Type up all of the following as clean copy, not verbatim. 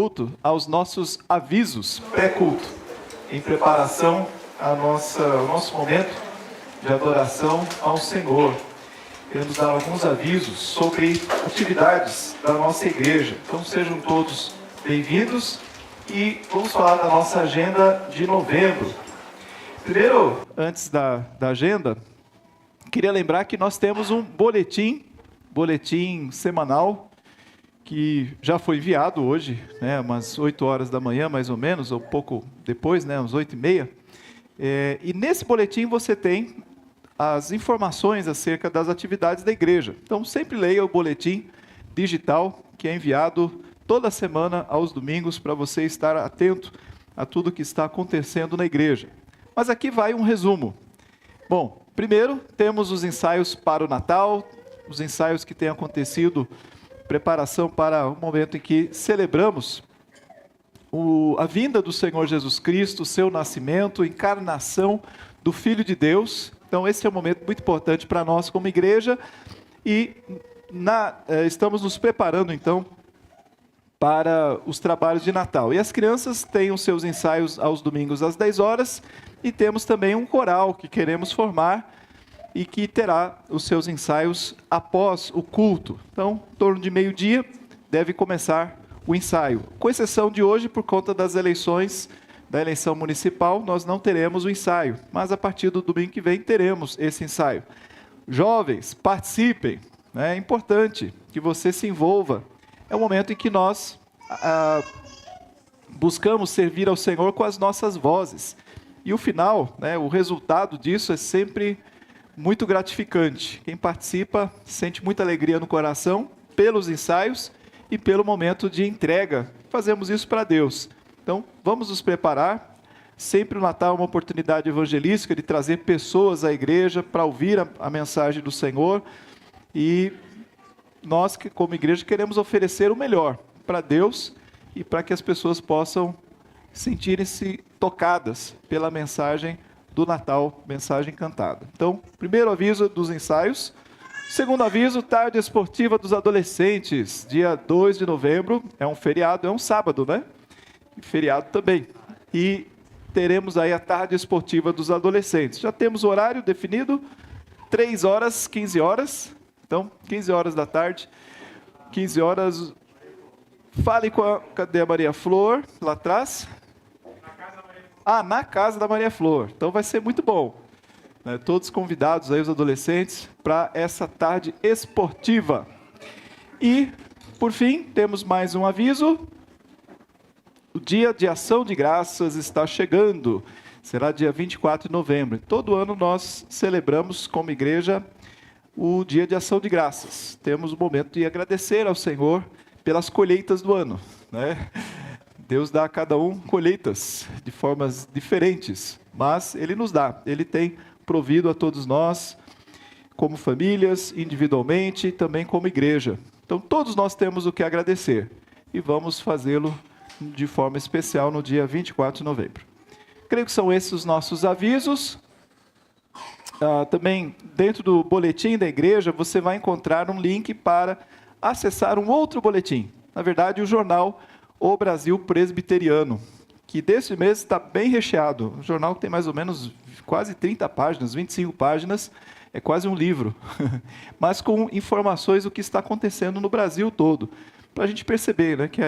culto aos nossos avisos pré-culto, em preparação ao nosso momento de adoração ao Senhor. Queremos dar alguns avisos sobre atividades da nossa igreja. Então sejam todos bem-vindos e vamos falar da nossa agenda de novembro. Primeiro, antes da agenda, queria lembrar que nós temos um boletim semanal, que já foi enviado hoje, umas 8 horas da manhã, mais ou menos, ou pouco depois, umas 8h30. E nesse boletim você tem as informações acerca das atividades da igreja. Então, sempre leia o boletim digital, que é enviado toda semana aos domingos, para você estar atento a tudo que está acontecendo na igreja. Mas aqui vai um resumo. Bom, primeiro, temos os ensaios para o Natal, os ensaios que têm acontecido, preparação para o momento em que celebramos a vinda do Senhor Jesus Cristo, o seu nascimento, a encarnação do Filho de Deus. Então, esse é um momento muito importante para nós como igreja e estamos nos preparando, então, para os trabalhos de Natal. E as crianças têm os seus ensaios aos domingos às 10 horas e temos também um coral que queremos formar e que terá os seus ensaios após o culto. Então, em torno de meio-dia, deve começar o ensaio. Com exceção de hoje, por conta das eleições, da eleição municipal, nós não teremos o ensaio, mas a partir do domingo que vem teremos esse ensaio. Jovens, participem, é importante que você se envolva. É o momento em que nós buscamos servir ao Senhor com as nossas vozes. E o final, o resultado disso é sempre muito gratificante. Quem participa sente muita alegria no coração pelos ensaios e pelo momento de entrega. Fazemos isso para Deus. Então, vamos nos preparar. Sempre o Natal é uma oportunidade evangelística de trazer pessoas à igreja para ouvir a mensagem do Senhor. E nós, como igreja, queremos oferecer o melhor para Deus e para que as pessoas possam sentirem-se tocadas pela mensagem do Natal, mensagem cantada. Então, primeiro aviso dos ensaios. Segundo aviso, tarde esportiva dos adolescentes, dia 2 de novembro, é um feriado, é um sábado, Feriado também. E teremos aí a tarde esportiva dos adolescentes. Já temos o horário definido, 3 horas, 15 horas. Então, 15 horas da tarde, 15 horas. Fale cadê a Maria Flor? Lá atrás? Na casa da Maria Flor. Então vai ser muito bom. Todos convidados aí, os adolescentes, para essa tarde esportiva. E, por fim, temos mais um aviso. O dia de ação de graças está chegando. Será dia 24 de novembro. Todo ano nós celebramos como igreja o dia de ação de graças. Temos o momento de agradecer ao Senhor pelas colheitas do ano, Deus dá a cada um colheitas de formas diferentes, mas Ele nos dá. Ele tem provido a todos nós, como famílias, individualmente e também como igreja. Então, todos nós temos o que agradecer e vamos fazê-lo de forma especial no dia 24 de novembro. Creio que são esses os nossos avisos. Também, dentro do boletim da igreja, você vai encontrar um link para acessar um outro boletim. Na verdade, o jornal O Brasil Presbiteriano, que desse mês está bem recheado. Um jornal que tem mais ou menos quase 30 páginas, 25 páginas, é quase um livro. Mas com informações do que está acontecendo no Brasil todo. Para a gente perceber que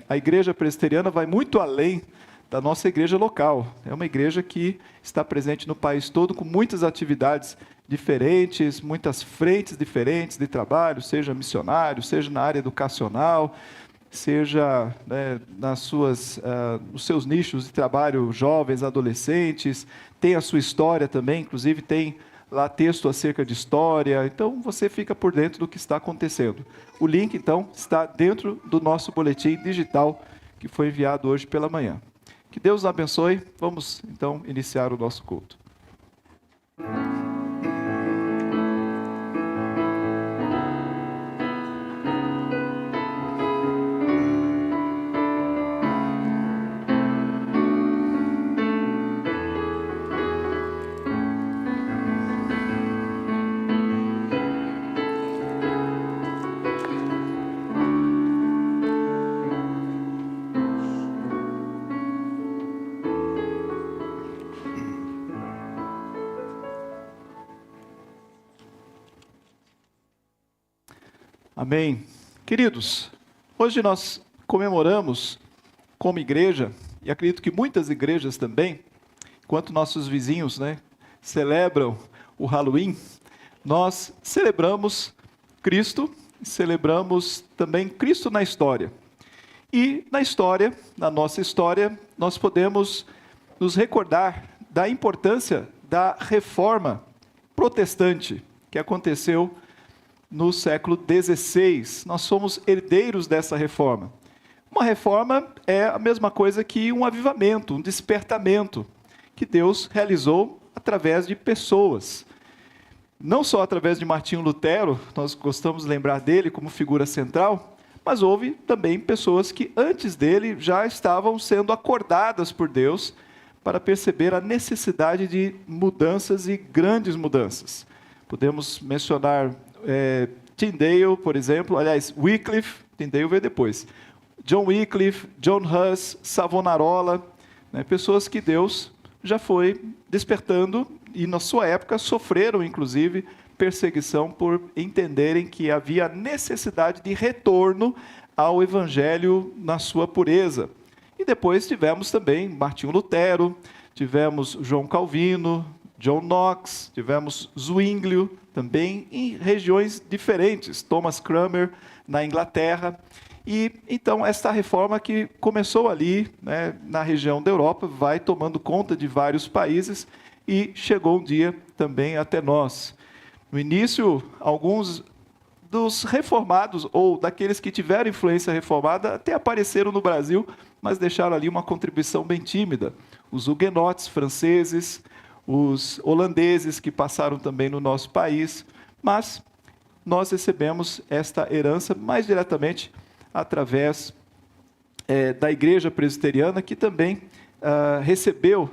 a igreja presbiteriana vai muito além da nossa igreja local. É uma igreja que está presente no país todo, com muitas atividades diferentes, muitas frentes diferentes de trabalho, seja missionário, seja na área educacional, seja nos seus nichos de trabalho, jovens, adolescentes, tem a sua história também, inclusive tem lá texto acerca de história, então você fica por dentro do que está acontecendo. O link, então, está dentro do nosso boletim digital, que foi enviado hoje pela manhã. Que Deus nos abençoe. Vamos, então, iniciar o nosso culto. Amém. Queridos, hoje nós comemoramos como igreja, e acredito que muitas igrejas também, enquanto nossos vizinhos, celebram o Halloween, nós celebramos Cristo, celebramos também Cristo na história. E na história, na nossa história, nós podemos nos recordar da importância da reforma protestante que aconteceu no século XVI. Nós somos herdeiros dessa reforma. Uma reforma é a mesma coisa que um avivamento, um despertamento que Deus realizou através de pessoas. Não só através de Martinho Lutero, nós gostamos de lembrar dele como figura central, mas houve também pessoas que antes dele já estavam sendo acordadas por Deus para perceber a necessidade de mudanças e grandes mudanças. Podemos mencionar Tyndale, por exemplo, aliás, Wycliffe, Tyndale veio depois, John Wycliffe, John Huss, Savonarola, pessoas que Deus já foi despertando e na sua época sofreram, inclusive, perseguição por entenderem que havia necessidade de retorno ao Evangelho na sua pureza. E depois tivemos também Martinho Lutero, tivemos João Calvino, John Knox, tivemos Zwinglio, também em regiões diferentes, Thomas Cranmer na Inglaterra. E então esta reforma que começou ali, na região da Europa, vai tomando conta de vários países e chegou um dia também até nós. No início, alguns dos reformados, ou daqueles que tiveram influência reformada, até apareceram no Brasil, mas deixaram ali uma contribuição bem tímida. Os huguenotes franceses, os holandeses que passaram também no nosso país, mas nós recebemos esta herança mais diretamente através da Igreja Presbiteriana, que também recebeu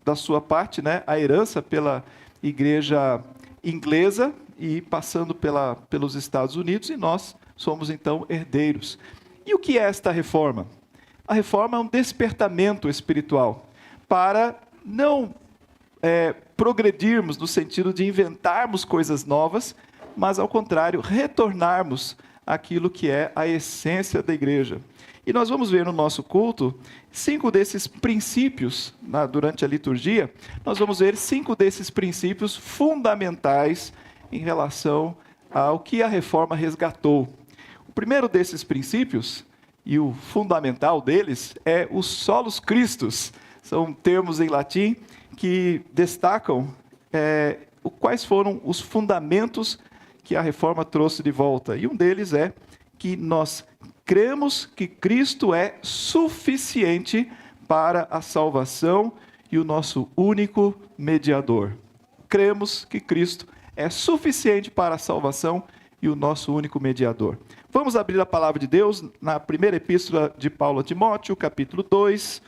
da sua parte a herança pela Igreja Inglesa e passando pelos Estados Unidos, e nós somos então herdeiros. E o que é esta reforma? A reforma é um despertamento espiritual para não progredirmos no sentido de inventarmos coisas novas, mas, ao contrário, retornarmos àquilo que é a essência da igreja. E nós vamos ver no nosso culto 5 desses princípios, durante a liturgia, nós vamos ver 5 desses princípios fundamentais em relação ao que a reforma resgatou. O primeiro desses princípios, e o fundamental deles, é o solus Christus. São termos em latim que destacam quais foram os fundamentos que a reforma trouxe de volta. E um deles é que nós cremos que Cristo é suficiente para a salvação e o nosso único mediador. Cremos que Cristo é suficiente para a salvação e o nosso único mediador. Vamos abrir a palavra de Deus na primeira epístola de Paulo a Timóteo, capítulo 2.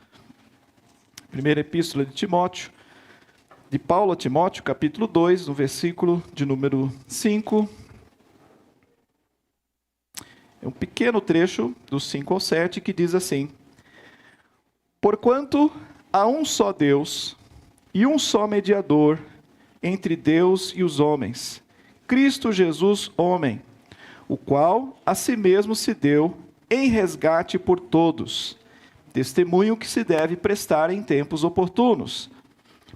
Primeira epístola de Paulo a Timóteo, capítulo 2, no versículo de número 5. É um pequeno trecho, do 5 ao 7, que diz assim: Porquanto há um só Deus e um só mediador entre Deus e os homens, Cristo Jesus, homem, o qual a si mesmo se deu em resgate por todos, testemunho que se deve prestar em tempos oportunos.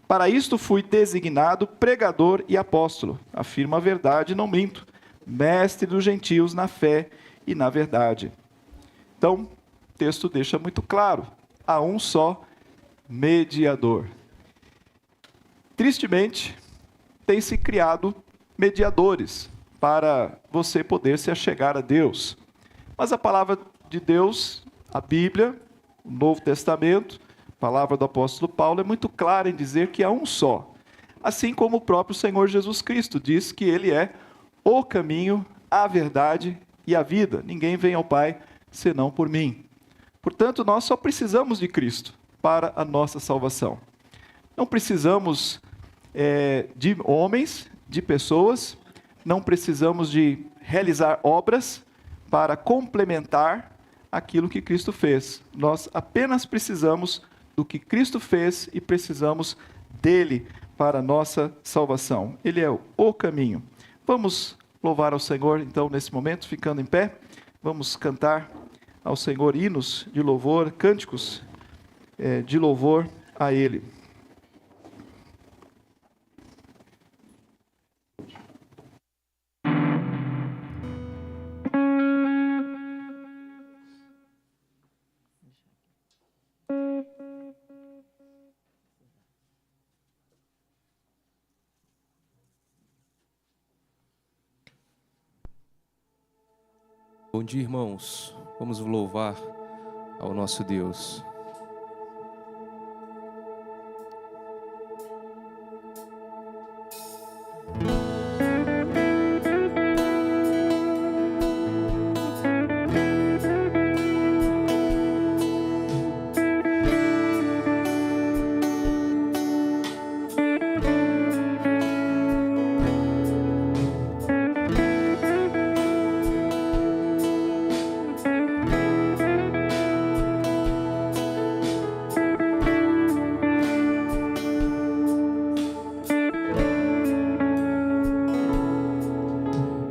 Para isto fui designado pregador e apóstolo, afirmo a verdade e não minto, mestre dos gentios na fé e na verdade. Então, o texto deixa muito claro, há um só mediador. Tristemente, tem se criado mediadores para você poder se achegar a Deus. Mas a palavra de Deus, a Bíblia, o Novo Testamento, a palavra do apóstolo Paulo é muito clara em dizer que há um só. Assim como o próprio Senhor Jesus Cristo diz que Ele é o caminho, a verdade e a vida. Ninguém vem ao Pai senão por mim. Portanto, nós só precisamos de Cristo para a nossa salvação. Não precisamos de homens, de pessoas, não precisamos de realizar obras para complementar aquilo que Cristo fez. Nós apenas precisamos do que Cristo fez e precisamos dele para a nossa salvação. Ele é o caminho. Vamos louvar ao Senhor, então, nesse momento, ficando em pé. Vamos cantar ao Senhor hinos de louvor, cânticos de louvor a Ele. Bom dia, irmãos. Vamos louvar ao nosso Deus.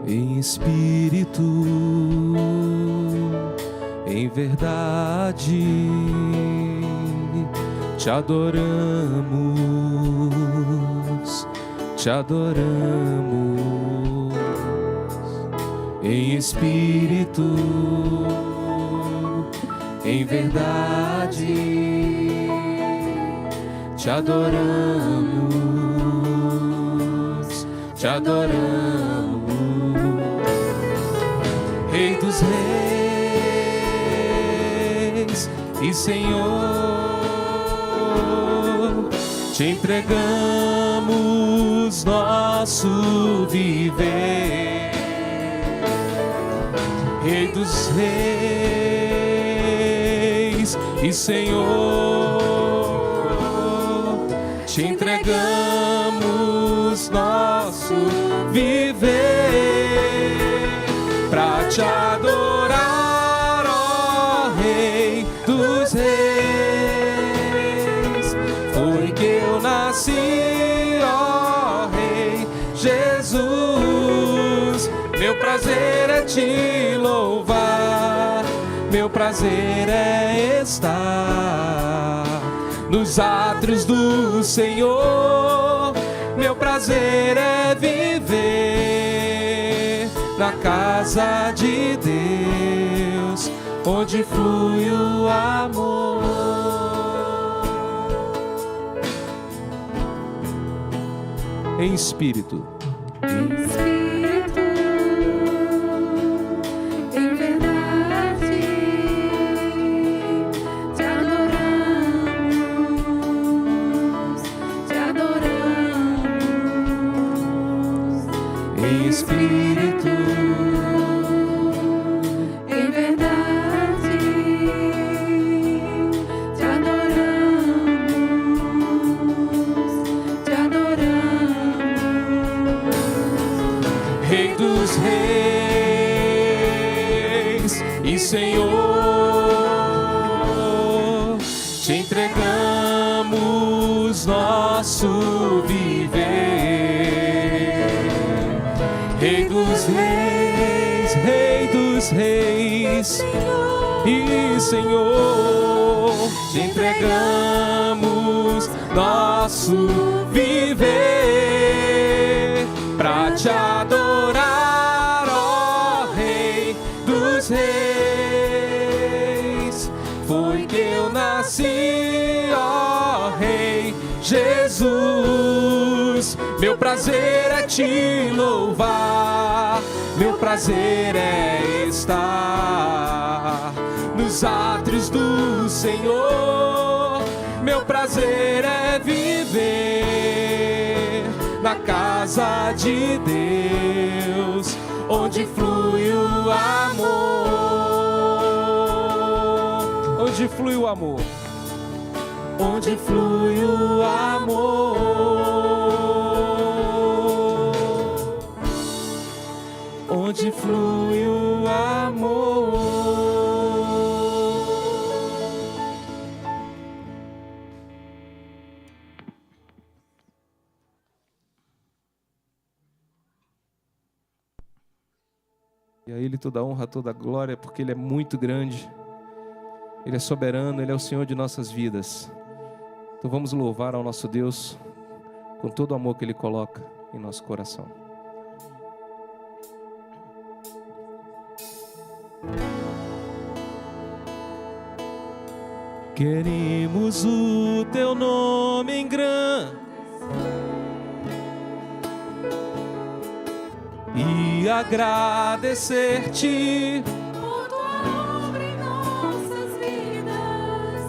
Em espírito, em verdade, te adoramos, te adoramos. Em espírito, em verdade, te adoramos, te adoramos. Rei dos reis e Senhor, te entregamos nosso viver. Rei dos reis e Senhor, te entregamos nosso viver. Pra te adorar, ó Rei dos reis, foi que eu nasci, ó Rei Jesus. Meu prazer é te louvar, meu prazer é estar nos átrios do Senhor. Meu prazer é viver na casa de Deus, onde flui o amor. Em espírito, em espírito, em verdade, te adoramos, te adoramos. Em espírito, em verdade, te adoramos, te adoramos. Rei dos reis e Senhor, te entregamos nosso viver. Rei dos reis e Senhor, te entregamos nosso viver. Pra te adorar, ó Rei dos reis, foi que eu nasci, ó Rei Jesus. Meu prazer é te louvar, meu prazer é estar nos átrios do Senhor. Meu prazer é viver na casa de Deus, onde flui o amor. Onde flui o amor. Onde flui o amor. Onde flui o amor. E a Ele toda a honra, toda a glória, porque Ele é muito grande. Ele é soberano, Ele é o Senhor de nossas vidas. Então vamos louvar ao nosso Deus com todo o amor que Ele coloca em nosso coração. Queremos o Teu nome em grande e agradecer-Te por tua obra em nossas vidas.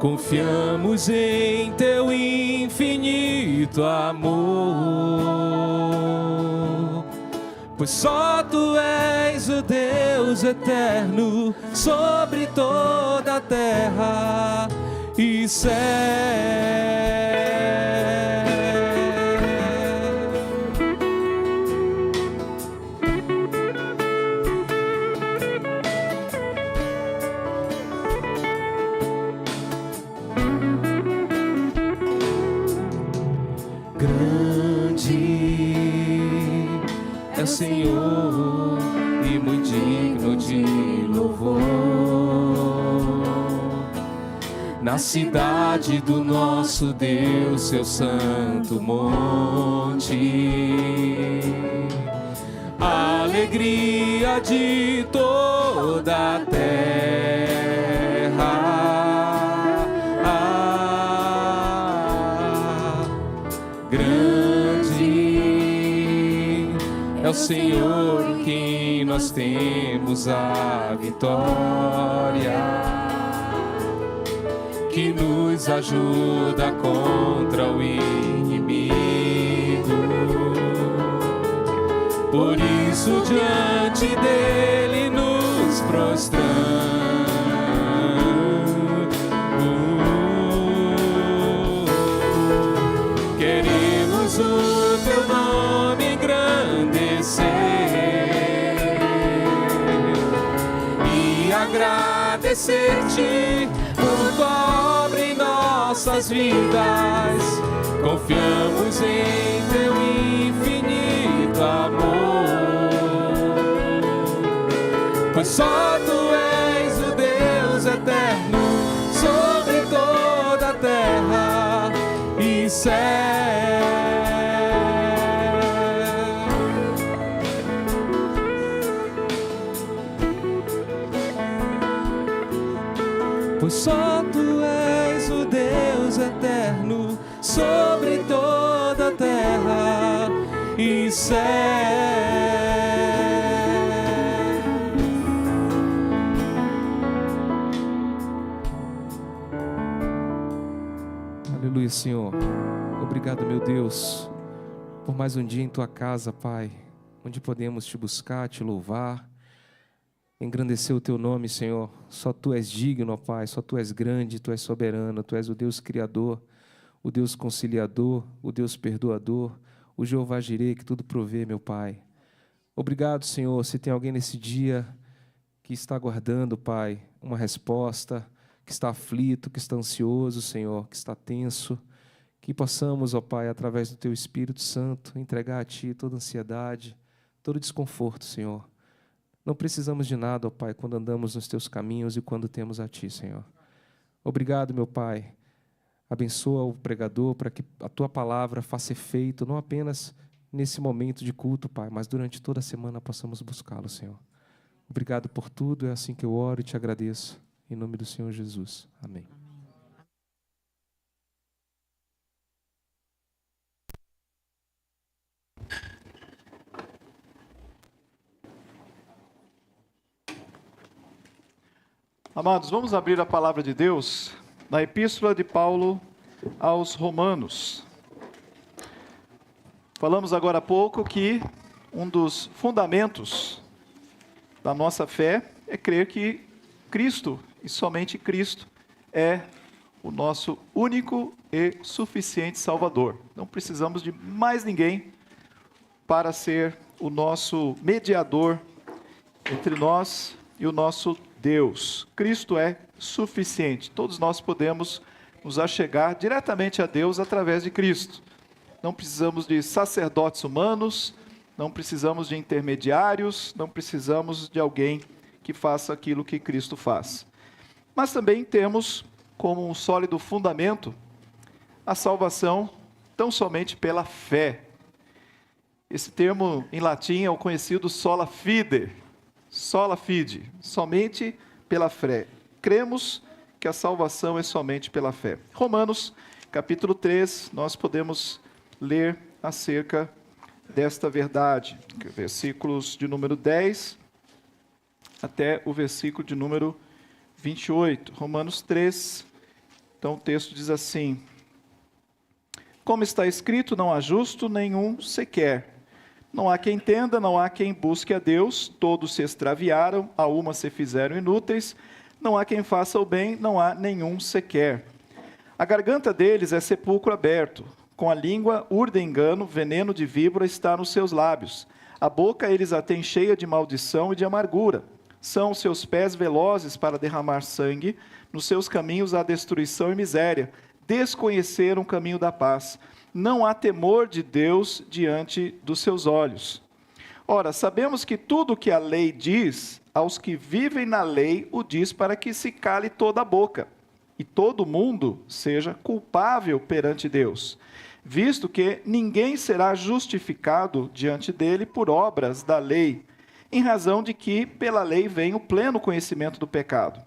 Confiamos em Teu infinito amor, pois só Tu és o Deus eterno sobre toda a terra e céu. É o Senhor e muito digno de louvor. Na cidade do nosso Deus, seu santo monte, a alegria de toda a terra. É o Senhor em quem nós temos a vitória, que nos ajuda contra o inimigo. Por isso diante dele nos prostramos. Queremos o Teu nome engrandecer e agradecer-Te por Tua obra em nossas vidas. Confiamos em Teu infinito amor, pois só Tu és o Deus eterno sobre toda a terra e céu. Pois só Tu és o Deus eterno sobre toda a terra e céu. Aleluia, Senhor. Obrigado, meu Deus, por mais um dia em Tua casa, Pai, onde podemos Te buscar, Te louvar, engrandecer o Teu nome, Senhor. Só Tu és digno, ó Pai, só Tu és grande, Tu és soberano, Tu és o Deus Criador, o Deus conciliador, o Deus perdoador, o Jeová Jireh, que tudo provê, meu Pai. Obrigado, Senhor. Se tem alguém nesse dia que está aguardando, Pai, uma resposta, que está aflito, que está ansioso, Senhor, que está tenso, que possamos, ó Pai, através do Teu Espírito Santo, entregar a Ti toda ansiedade, todo desconforto, Senhor. Não precisamos de nada, ó Pai, quando andamos nos Teus caminhos e quando temos a Ti, Senhor. Obrigado, meu Pai. Abençoa o pregador para que a Tua palavra faça efeito, não apenas nesse momento de culto, Pai, mas durante toda a semana possamos buscá-lo, Senhor. Obrigado por tudo, é assim que eu oro e Te agradeço. Em nome do Senhor Jesus. Amém. Amados, vamos abrir a palavra de Deus na Epístola de Paulo aos Romanos. Falamos agora há pouco que um dos fundamentos da nossa fé é crer que Cristo, e somente Cristo, é o nosso único e suficiente Salvador. Não precisamos de mais ninguém para ser o nosso mediador entre nós e o nosso Deus. Cristo é suficiente. Todos nós podemos nos achegar diretamente a Deus através de Cristo. Não precisamos de sacerdotes humanos, não precisamos de intermediários, não precisamos de alguém que faça aquilo que Cristo faz. Mas também temos como um sólido fundamento a salvação tão somente pela fé. Esse termo em latim é o conhecido sola fide, somente pela fé. Cremos que a salvação é somente pela fé. Romanos, capítulo 3, nós podemos ler acerca desta verdade, versículos de número 10 até o versículo de número 28. Romanos 3, então o texto diz assim: como está escrito, não há justo nenhum sequer. Não há quem entenda, não há quem busque a Deus, todos se extraviaram, a uma se fizeram inúteis, não há quem faça o bem, não há nenhum sequer. A garganta deles é sepulcro aberto, com a língua urdem engano, veneno de víbora está nos seus lábios. A boca eles a têm cheia de maldição e de amargura. São os seus pés velozes para derramar sangue, nos seus caminhos há destruição e miséria. Desconheceram o caminho da paz. Não há temor de Deus diante dos seus olhos. Ora, sabemos que tudo o que a lei diz, aos que vivem na lei, o diz para que se cale toda a boca, e todo mundo seja culpável perante Deus, visto que ninguém será justificado diante dele por obras da lei, em razão de que pela lei vem o pleno conhecimento do pecado.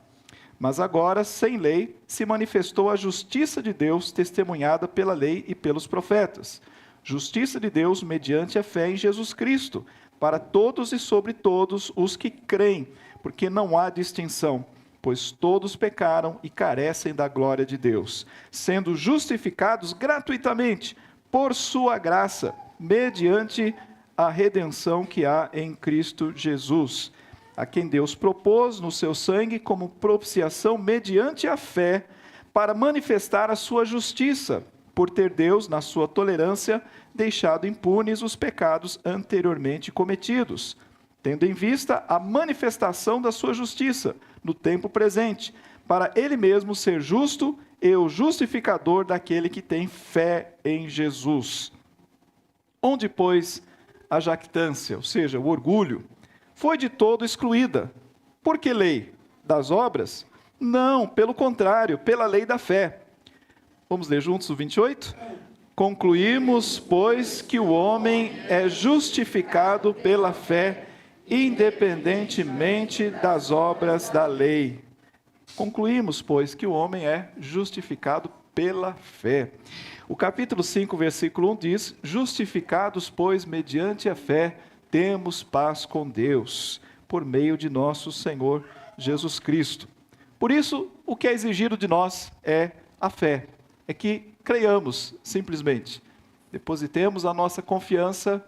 Mas agora, sem lei, se manifestou a justiça de Deus, testemunhada pela lei e pelos profetas. Justiça de Deus mediante a fé em Jesus Cristo, para todos e sobre todos os que creem, porque não há distinção, pois todos pecaram e carecem da glória de Deus, sendo justificados gratuitamente, por sua graça, mediante a redenção que há em Cristo Jesus, a quem Deus propôs no seu sangue como propiciação mediante a fé, para manifestar a sua justiça, por ter Deus, na sua tolerância, deixado impunes os pecados anteriormente cometidos, tendo em vista a manifestação da sua justiça no tempo presente, para ele mesmo ser justo e o justificador daquele que tem fé em Jesus. Onde, pois, a jactância, ou seja, o orgulho, foi de todo excluída. Por que lei? Das obras? Não, pelo contrário, pela lei da fé. Vamos ler juntos o 28? Concluímos, pois, que o homem é justificado pela fé, independentemente das obras da lei. Concluímos, pois, que o homem é justificado pela fé. O capítulo 5, versículo 1 diz: justificados, pois, mediante a fé, temos paz com Deus, por meio de nosso Senhor Jesus Cristo. Por isso, o que é exigido de nós é a fé, é que creiamos, simplesmente. Depositemos a nossa confiança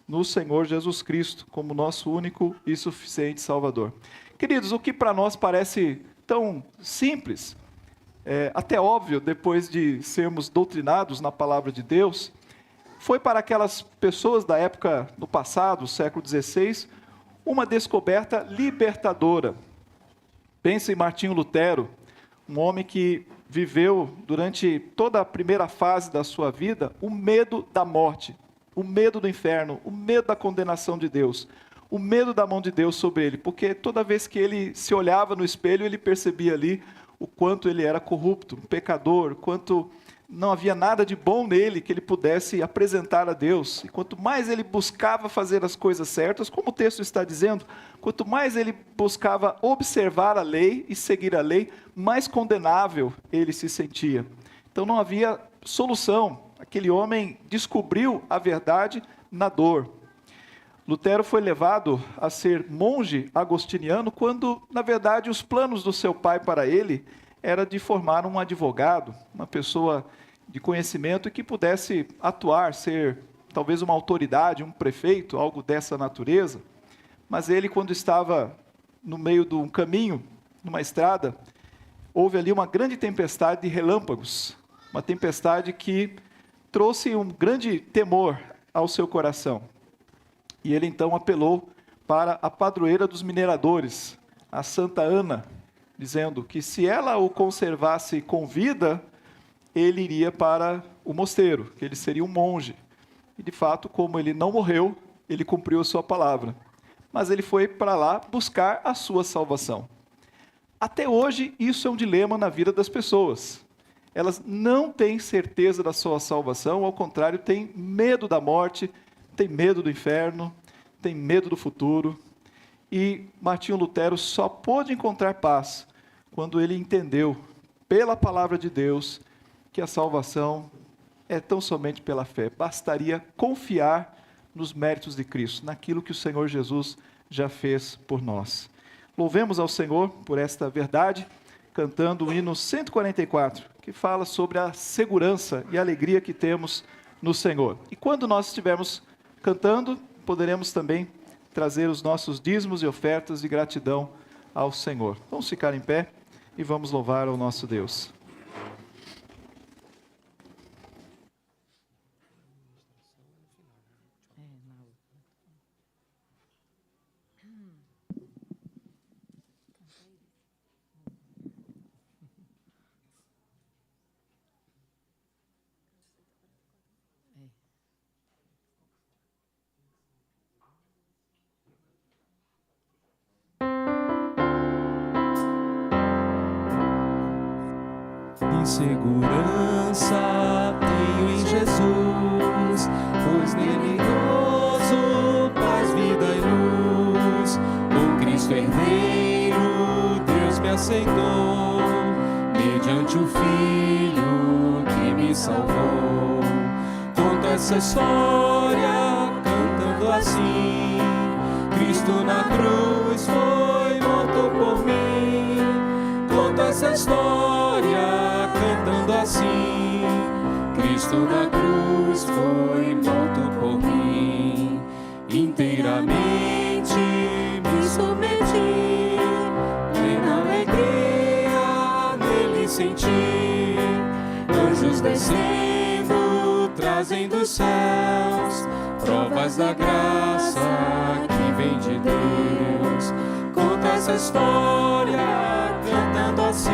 no Senhor Jesus Cristo, como nosso único e suficiente Salvador. Queridos, o que para nós parece tão simples, até óbvio, depois de sermos doutrinados na palavra de Deus, foi para aquelas pessoas da época, no passado, século XVI, uma descoberta libertadora. Pense em Martinho Lutero, um homem que viveu durante toda a primeira fase da sua vida o medo da morte, o medo do inferno, o medo da condenação de Deus, o medo da mão de Deus sobre ele, porque toda vez que ele se olhava no espelho, ele percebia ali o quanto ele era corrupto, um pecador, quanto não havia nada de bom nele que ele pudesse apresentar a Deus. E quanto mais ele buscava fazer as coisas certas, como o texto está dizendo, quanto mais ele buscava observar a lei e seguir a lei, mais condenável ele se sentia. Então não havia solução. Aquele homem descobriu a verdade na dor. Lutero foi levado a ser monge agostiniano quando, na verdade, os planos do seu pai para ele era de formar um advogado, uma pessoa de conhecimento que pudesse atuar, ser talvez uma autoridade, um prefeito, algo dessa natureza. Mas ele, quando estava no meio de um caminho, numa estrada, houve ali uma grande tempestade de relâmpagos, uma tempestade que trouxe um grande temor ao seu coração. E ele então apelou para a padroeira dos mineradores, a Santa Ana, dizendo que se ela o conservasse com vida, ele iria para o mosteiro, que ele seria um monge. E de fato, como ele não morreu, ele cumpriu a sua palavra, mas ele foi para lá buscar a sua salvação. Até hoje, isso é um dilema na vida das pessoas. Elas não têm certeza da sua salvação, ao contrário, têm medo da morte, têm medo do inferno, têm medo do futuro. E Martinho Lutero só pôde encontrar paz quando ele entendeu, pela palavra de Deus, que a salvação é tão somente pela fé. Bastaria confiar nos méritos de Cristo, naquilo que o Senhor Jesus já fez por nós. Louvemos ao Senhor por esta verdade, cantando o hino 144, que fala sobre a segurança e a alegria que temos no Senhor. E quando nós estivermos cantando, poderemos também trazer os nossos dízimos e ofertas de gratidão ao Senhor. Vamos ficar em pé e vamos louvar ao nosso Deus. Segurança tenho em Jesus, pois nele gozo, paz, vida e luz. O Cristo herdeiro, Deus me aceitou, mediante o Filho que me salvou. Conto essa história cantando assim: Cristo na cruz foi morto por mim. Conto essa história cantando assim: Cristo na cruz foi morto por mim. Inteiramente me submeti, plena alegria nele senti. Anjos descendo, trazendo dos céus provas da graça que vem de Deus. Conta essa história cantando assim: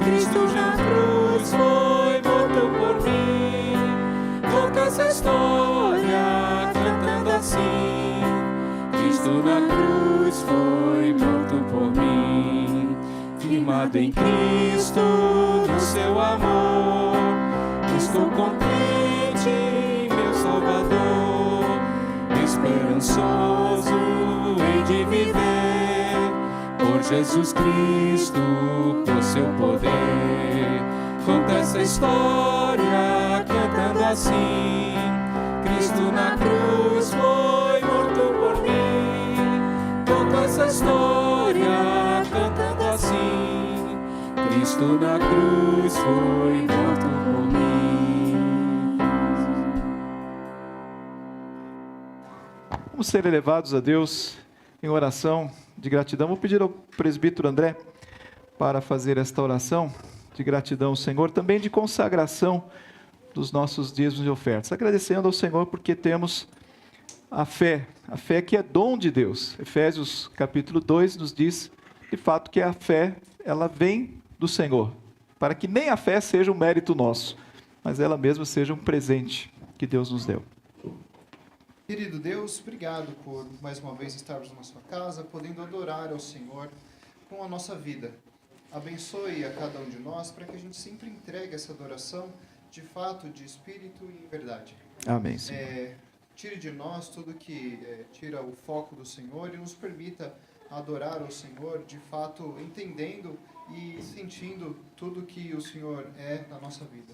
Cristo na cruz foi morto por mim. Conta essa história cantando assim: Cristo na cruz foi morto por mim. Firmado em Cristo, no seu amor, estou contente, meu Salvador. Esperançoso hei de viver por Jesus Cristo, por seu poder. Conta essa história cantando assim: Cristo na cruz foi morto por mim. Conta essa história cantando assim: Cristo na cruz foi morto por mim. Vamos ser elevados a Deus em oração de gratidão. Vou pedir ao presbítero André para fazer esta oração de gratidão ao Senhor, também de consagração dos nossos dízimos e ofertas, agradecendo ao Senhor porque temos a fé que é dom de Deus. Efésios capítulo 2 nos diz, de fato, que a fé, ela vem do Senhor, para que nem a fé seja um mérito nosso, mas ela mesma seja um presente que Deus nos deu. Querido Deus, obrigado por mais uma vez estarmos na sua casa, podendo adorar ao Senhor com a nossa vida. Abençoe a cada um de nós para que a gente sempre entregue essa adoração de fato, de espírito e em verdade. Amém, Senhor. Tire de nós tudo que tira o foco do Senhor e nos permita adorar ao Senhor de fato, entendendo e sentindo tudo que o Senhor é na nossa vida.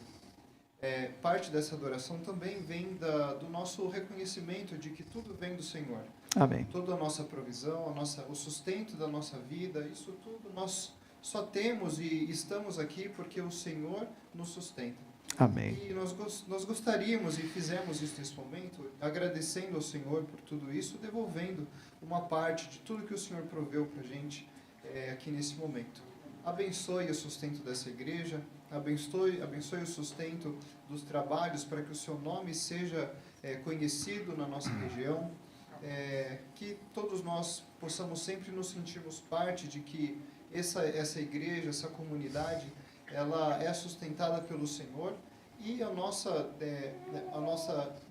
Parte dessa adoração também vem do nosso reconhecimento de que tudo vem do Senhor. Amém. Toda a nossa provisão, o sustento da nossa vida, isso tudo nós só temos e estamos aqui porque o Senhor nos sustenta. Amém. E nós gostaríamos e fizemos isso nesse momento, agradecendo ao Senhor por tudo isso, devolvendo uma parte de tudo que o Senhor proveu para a gente aqui nesse momento. Abençoe o sustento dessa igreja, abençoe o sustento dos trabalhos para que o seu nome seja conhecido na nossa região, que todos nós possamos sempre nos sentirmos parte de que essa igreja, essa comunidade, ela é sustentada pelo Senhor e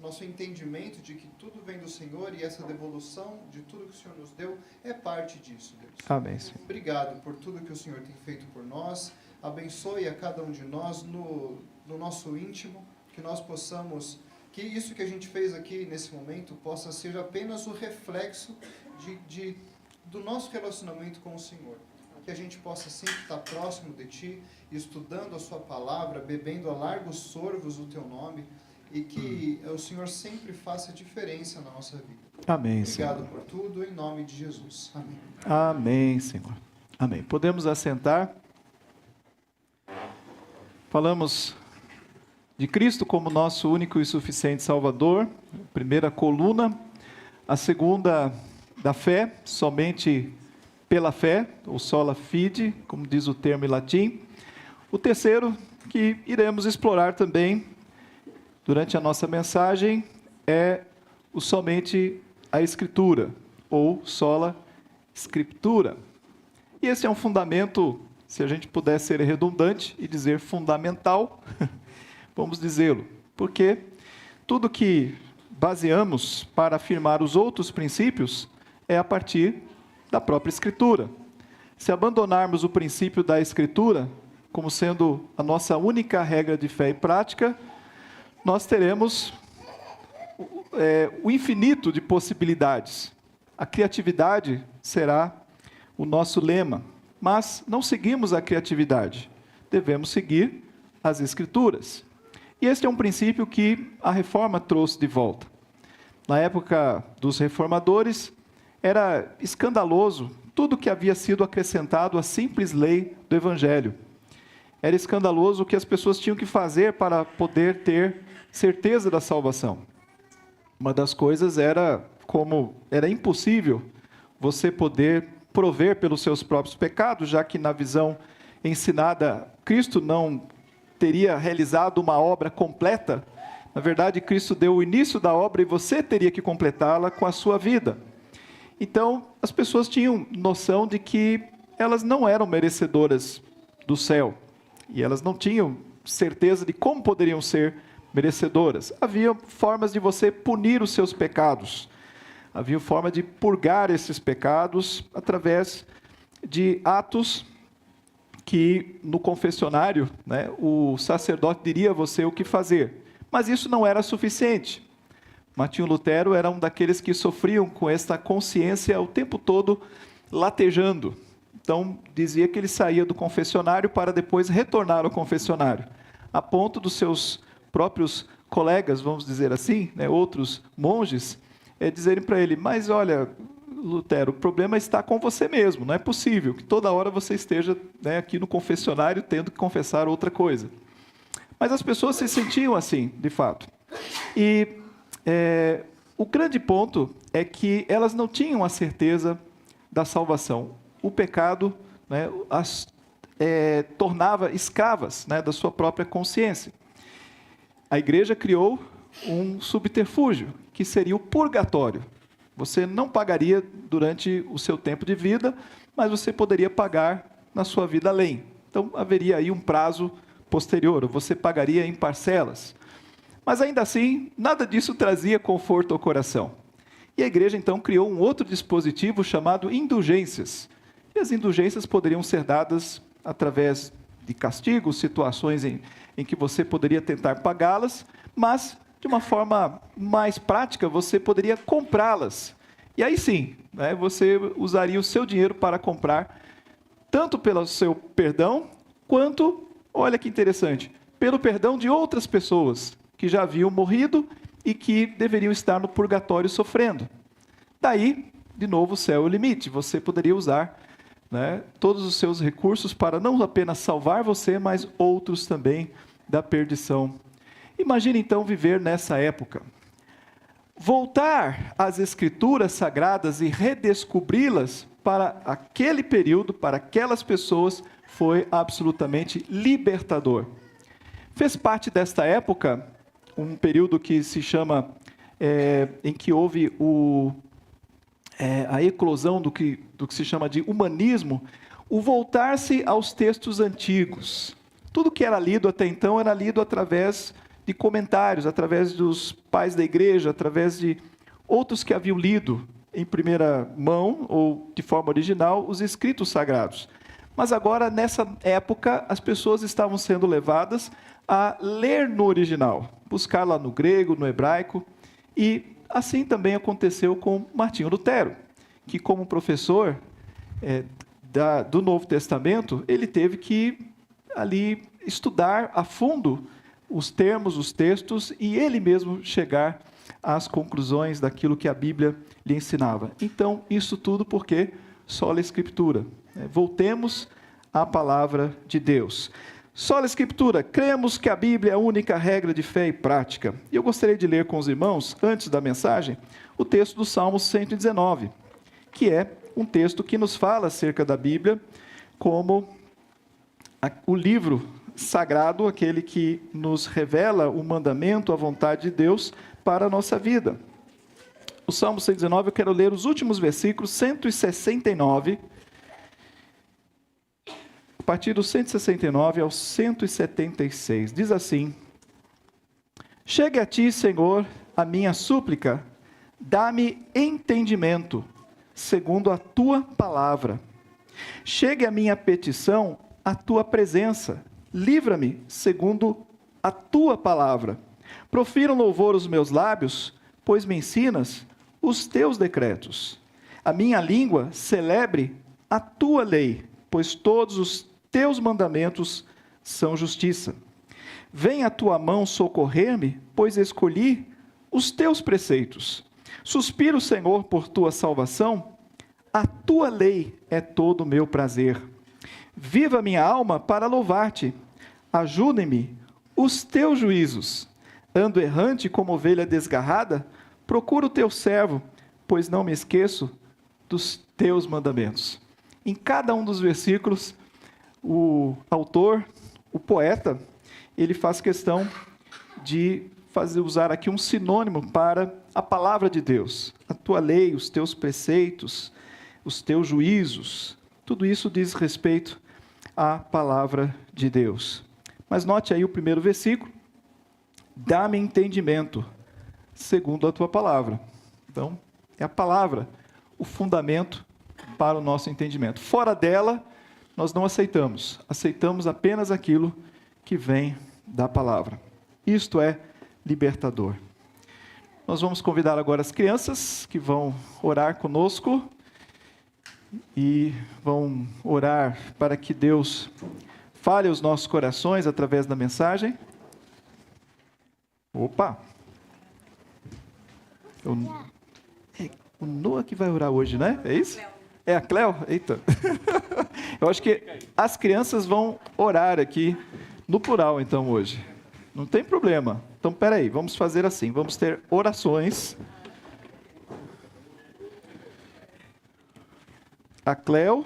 nosso entendimento de que tudo vem do Senhor e essa devolução de tudo que o Senhor nos deu é parte disso, Deus. Amém, Senhor. Obrigado por tudo que o Senhor tem feito por nós. Abençoe a cada um de nós no nosso íntimo, que nós possamos, que isso que a gente fez aqui nesse momento possa ser apenas o reflexo do nosso relacionamento com o Senhor. Que a gente possa sempre estar próximo de Ti, estudando a Sua palavra, bebendo a largos sorvos o Teu nome, e que o Senhor sempre faça diferença na nossa vida. Amém, Obrigado Senhor. por tudo, em nome de Jesus. Amém. Amém, Senhor. Amém. Podemos assentar. Falamos de Cristo como nosso único e suficiente Salvador, primeira coluna. A segunda, da fé, somente pela fé, ou sola fide, como diz o termo em latim. O terceiro, que iremos explorar também durante a nossa mensagem, é o somente a Escritura, ou sola Scriptura. E esse é um fundamento, se a gente puder ser redundante e dizer fundamental, vamos dizê-lo, porque tudo que baseamos para afirmar os outros princípios é a partir da própria Escritura. Se abandonarmos o princípio da Escritura como sendo a nossa única regra de fé e prática, nós teremos o infinito de possibilidades. A criatividade será o nosso lema, mas não seguimos a criatividade, devemos seguir as Escrituras. E este é um princípio que a Reforma trouxe de volta. Na época dos reformadores, era escandaloso tudo que havia sido acrescentado à simples lei do Evangelho. Era escandaloso o que as pessoas tinham que fazer para poder ter certeza da salvação. Uma das coisas era impossível você poder prover pelos seus próprios pecados, já que na visão ensinada, Cristo não teria realizado uma obra completa. Na verdade, Cristo deu o início da obra e você teria que completá-la com a sua vida. Então, as pessoas tinham noção de que elas não eram merecedoras do céu. E elas não tinham certeza de como poderiam ser merecedoras. Havia formas de você punir os seus pecados. Havia forma de purgar esses pecados através de atos que, no confessionário, o sacerdote diria a você o que fazer. Mas isso não era suficiente. Martinho Lutero era um daqueles que sofriam com esta consciência o tempo todo latejando. Então, dizia que ele saía do confessionário para depois retornar ao confessionário, a ponto dos seus próprios colegas, vamos dizer assim, outros monges, dizerem para ele: mas olha, Lutero, o problema está com você mesmo, não é possível que toda hora você esteja aqui no confessionário tendo que confessar outra coisa. Mas as pessoas se sentiam assim, de fato. E o grande ponto é que elas não tinham a certeza da salvação. O pecado as tornava escravas da sua própria consciência. A igreja criou um subterfúgio, que seria o purgatório. Você não pagaria durante o seu tempo de vida, mas você poderia pagar na sua vida além. Então, haveria aí um prazo posterior, você pagaria em parcelas. Mas ainda assim, nada disso trazia conforto ao coração. E a igreja então criou um outro dispositivo chamado indulgências. E as indulgências poderiam ser dadas através de castigos, situações em que você poderia tentar pagá-las, mas de uma forma mais prática você poderia comprá-las. E aí sim, você usaria o seu dinheiro para comprar, tanto pelo seu perdão, quanto, olha que interessante, pelo perdão de outras pessoas que já haviam morrido e que deveriam estar no purgatório sofrendo. Daí, de novo, o céu é o limite. Você poderia usar todos os seus recursos para não apenas salvar você, mas outros também da perdição. Imagine então viver nessa época. Voltar às Escrituras Sagradas e redescobri-las para aquele período, para aquelas pessoas, foi absolutamente libertador. Fez parte desta época um período que se chama, em que houve a eclosão do que se chama de humanismo, o voltar-se aos textos antigos. Tudo que era lido até então era lido através de comentários, através dos pais da igreja, através de outros que haviam lido em primeira mão ou de forma original os escritos sagrados. Mas agora, nessa época, as pessoas estavam sendo levadas a ler no original, buscar lá no grego, no hebraico, e assim também aconteceu com Martinho Lutero, que como professor do Novo Testamento, ele teve que ali estudar a fundo os termos, os textos, e ele mesmo chegar às conclusões daquilo que a Bíblia lhe ensinava. Então, isso tudo porque sola Escritura. Voltemos à palavra de Deus. Sola Escritura, cremos que a Bíblia é a única regra de fé e prática. E eu gostaria de ler com os irmãos, antes da mensagem, o texto do Salmo 119, que é um texto que nos fala acerca da Bíblia como o livro sagrado, aquele que nos revela o mandamento, a vontade de Deus para a nossa vida. O Salmo 119, eu quero ler os últimos versículos, 169, a partir do 169 ao 176. Diz assim: Chegue a ti, Senhor, a minha súplica, dá-me entendimento, segundo a tua palavra. Chegue a minha petição à tua presença, livra-me, segundo a tua palavra. Profiram louvor os meus lábios, pois me ensinas os teus decretos. A minha língua celebre a tua lei, pois todos os teus mandamentos são justiça. Venha a tua mão socorrer-me, pois escolhi os teus preceitos. Suspiro, Senhor, por tua salvação, a tua lei é todo o meu prazer. Viva minha alma para louvar-te, ajude-me os teus juízos. Ando errante como ovelha desgarrada, procuro o teu servo, pois não me esqueço dos teus mandamentos. Em cada um dos versículos, o autor, o poeta, ele faz questão de usar aqui um sinônimo para a palavra de Deus. A tua lei, os teus preceitos, os teus juízos, tudo isso diz respeito à palavra de Deus. Mas note aí o primeiro versículo: dá-me entendimento, segundo a tua palavra. Então, é a palavra o fundamento para o nosso entendimento. Fora dela, nós não aceitamos. Aceitamos apenas aquilo que vem da palavra. Isto é libertador. Nós vamos convidar agora as crianças que vão orar conosco e vão orar para que Deus fale aos nossos corações através da mensagem. Opa! O Noah que vai orar hoje, né? É isso? É a Cleo? Eita! Eu acho que as crianças vão orar aqui no plural, então, hoje. Não tem problema. Então, peraí, vamos fazer assim. Vamos ter orações. A Cleo,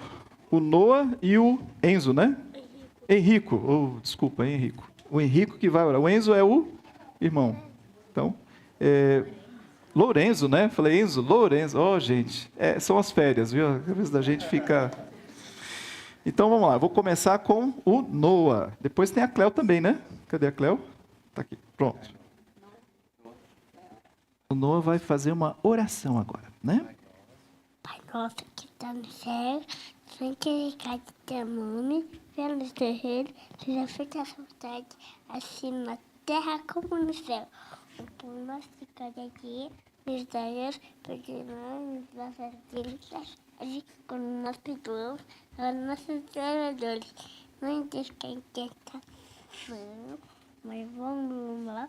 o Noah e o Enzo, né? Henrico. Desculpa, Henrico. O Henrico que vai orar. O Enzo é o irmão. Então, Lourenço, né? Falei Enzo, Lourenço. Oh, gente, são as férias, viu? Às vezes a gente fica... Então, vamos lá. Vou começar com o Noah. Depois tem a Cleo também, né? Cadê a Cleo? Está aqui. Pronto. O Noah vai fazer uma oração agora, né? Pai nosso que está no céu, santificado teu nome, venha no teu reino, seja feita a vontade, assim na terra como no céu. O pão nosso de cada dia, nos dá hoje, perdoa-nos nossas dívidas, assim como nós perdoamos aos nossos devedores. Não nos deixe cair em tentação, mas vamos lá,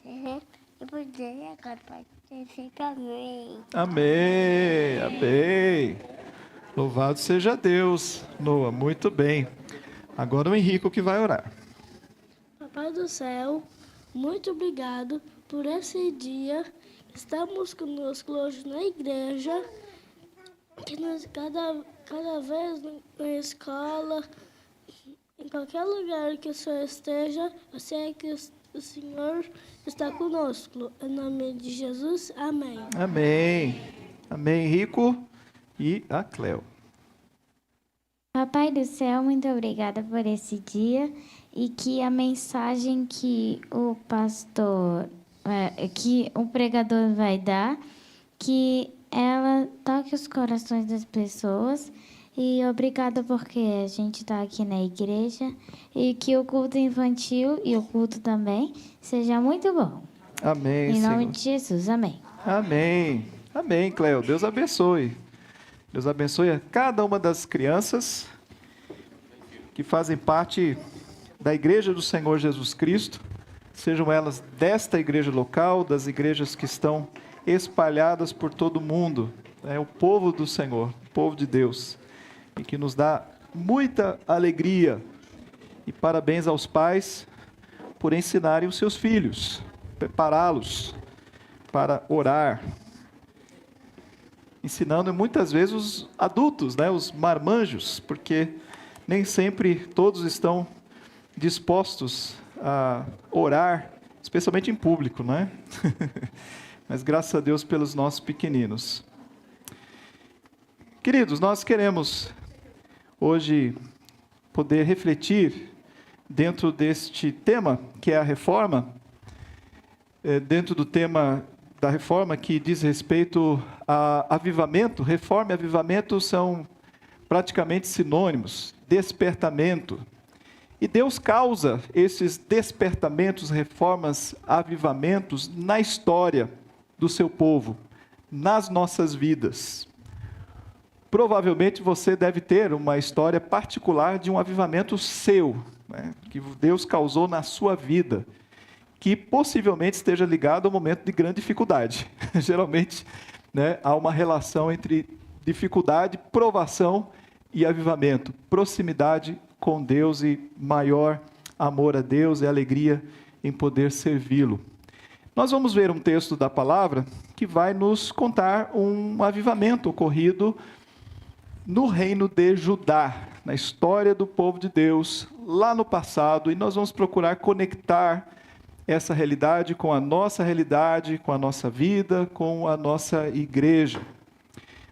e poder agora pode ser sempre. Amém. Amém, amém. Louvado seja Deus, Noah, muito bem. Agora o Henrico que vai orar. Papai do céu, muito obrigado por esse dia. Estamos conosco hoje na igreja, que nós cada vez na escola, em qualquer lugar que o Senhor esteja, eu sei que o Senhor está conosco. Em nome de Jesus, amém. Amém. Amém, Henrico e a Cleo. Papai do céu, muito obrigada por esse dia e que a mensagem que o pastor, que o pregador vai dar, que ela toque os corações das pessoas. E obrigada porque a gente está aqui na igreja e que o culto infantil e o culto também seja muito bom. Amém, Em nome Senhor. de Jesus, amém. Amém. Amém, Cleo. Deus abençoe. Deus abençoe a cada uma das crianças que fazem parte da Igreja do Senhor Jesus Cristo, sejam elas desta igreja local, das igrejas que estão espalhadas por todo o mundo. É o povo do Senhor, o povo de Deus, e que nos dá muita alegria. E parabéns aos pais por ensinarem os seus filhos, prepará-los para orar, ensinando muitas vezes os adultos, né, os marmanjos, porque nem sempre todos estão dispostos a orar, especialmente em público, não é? Mas graças a Deus pelos nossos pequeninos. Queridos, nós queremos hoje poder refletir dentro deste tema, que é a reforma, dentro do tema da reforma que diz respeito a avivamento. Reforma e avivamento são praticamente sinônimos, despertamento. E Deus causa esses despertamentos, reformas, avivamentos na história do seu povo, nas nossas vidas. Provavelmente você deve ter uma história particular de um avivamento seu, né, que Deus causou na sua vida, que possivelmente esteja ligado ao momento de grande dificuldade. Geralmente, né, há uma relação entre dificuldade, provação e avivamento, proximidade com Deus e maior amor a Deus e alegria em poder servi-lo. Nós vamos ver um texto da palavra que vai nos contar um avivamento ocorrido no reino de Judá, na história do povo de Deus, lá no passado, e nós vamos procurar conectar essa realidade com a nossa realidade, com a nossa vida, com a nossa igreja.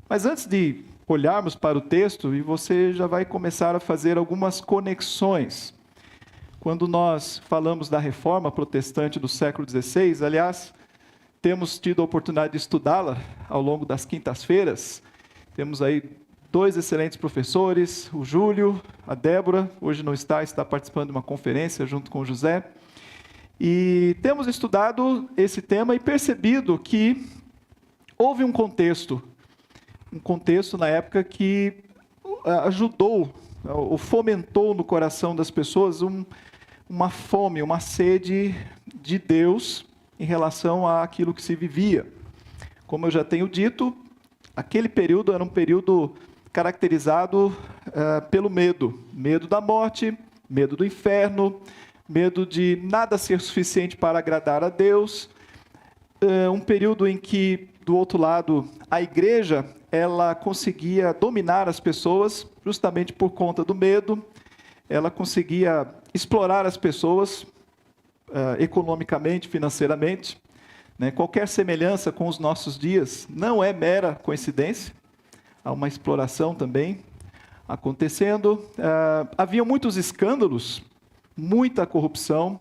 Mas antes de olharmos para o texto, e você já vai começar a fazer algumas conexões. Quando nós falamos da reforma protestante do século XVI, aliás, temos tido a oportunidade de estudá-la ao longo das quintas-feiras. Temos aí 2 excelentes professores, o Júlio, a Débora, hoje não está participando de uma conferência junto com o José. E temos estudado esse tema e percebido que houve um contexto na época que ajudou, ou fomentou no coração das pessoas uma fome, uma sede de Deus em relação àquilo que se vivia. Como eu já tenho dito, aquele período era um período caracterizado pelo medo da morte, medo do inferno, medo de nada ser suficiente para agradar a Deus, um período em que, do outro lado, a igreja ela conseguia dominar as pessoas justamente por conta do medo, ela conseguia explorar as pessoas economicamente, financeiramente, né? Qualquer semelhança com os nossos dias não é mera coincidência, há uma exploração também acontecendo. Havia muitos escândalos, muita corrupção,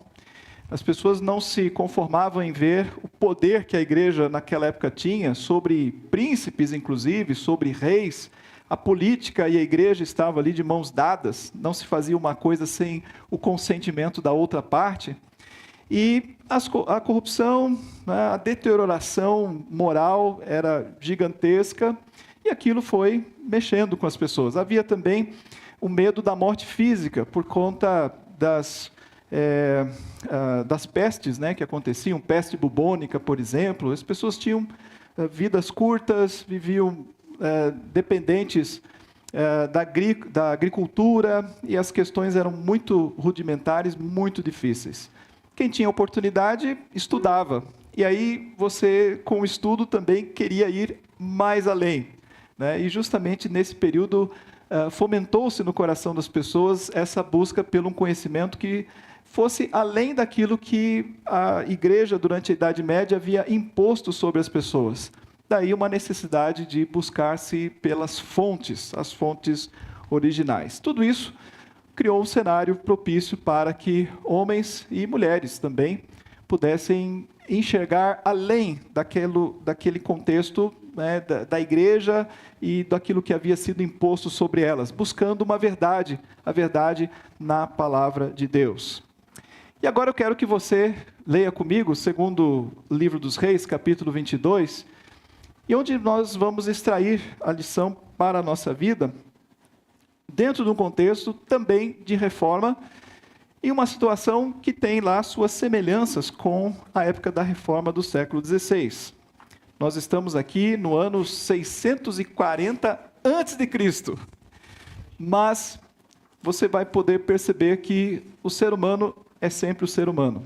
as pessoas não se conformavam em ver o poder que a igreja naquela época tinha sobre príncipes, inclusive, sobre reis. A política e a igreja estavam ali de mãos dadas, não se fazia uma coisa sem o consentimento da outra parte. E a corrupção, a deterioração moral era gigantesca e aquilo foi mexendo com as pessoas. Havia também o medo da morte física por conta das pestes, né, que aconteciam, peste bubônica, por exemplo. As pessoas tinham vidas curtas, viviam dependentes da agricultura e as questões eram muito rudimentares, muito difíceis. Quem tinha oportunidade, estudava. E aí você, com o estudo, também queria ir mais além, né? E justamente nesse período fomentou-se no coração das pessoas essa busca pelo conhecimento que fosse além daquilo que a igreja, durante a Idade Média, havia imposto sobre as pessoas. Daí uma necessidade de buscar-se pelas fontes, as fontes originais. Tudo isso criou um cenário propício para que homens e mulheres também pudessem enxergar além daquele contexto, né, da igreja e daquilo que havia sido imposto sobre elas, buscando uma verdade, a verdade na palavra de Deus. E agora eu quero que você leia comigo, segundo o livro dos Reis, capítulo 22, e onde nós vamos extrair a lição para a nossa vida, dentro de um contexto também de reforma, e uma situação que tem lá suas semelhanças com a época da reforma do século XVI. Nós estamos aqui no ano 640 a.C., mas você vai poder perceber que o ser humano é sempre o ser humano.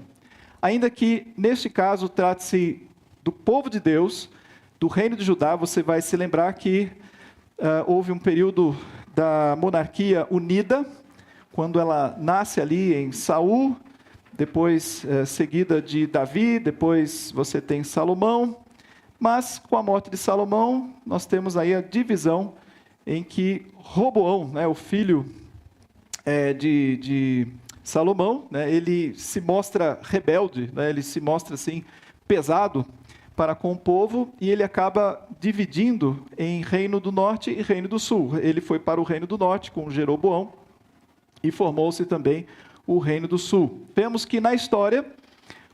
Ainda que, neste caso, trate-se do povo de Deus, do reino de Judá, você vai se lembrar que houve um período da monarquia unida, quando ela nasce ali em Saul, depois seguida de Davi, depois você tem Salomão, mas com a morte de Salomão, nós temos aí a divisão em que Roboão, né, o filho de Salomão, né, ele se mostra rebelde, né, ele se mostra assim pesado para com o povo, e ele acaba dividindo em reino do norte e reino do sul. Ele foi para o reino do norte com Jeroboão, e formou-se também o reino do sul. Vemos que na história,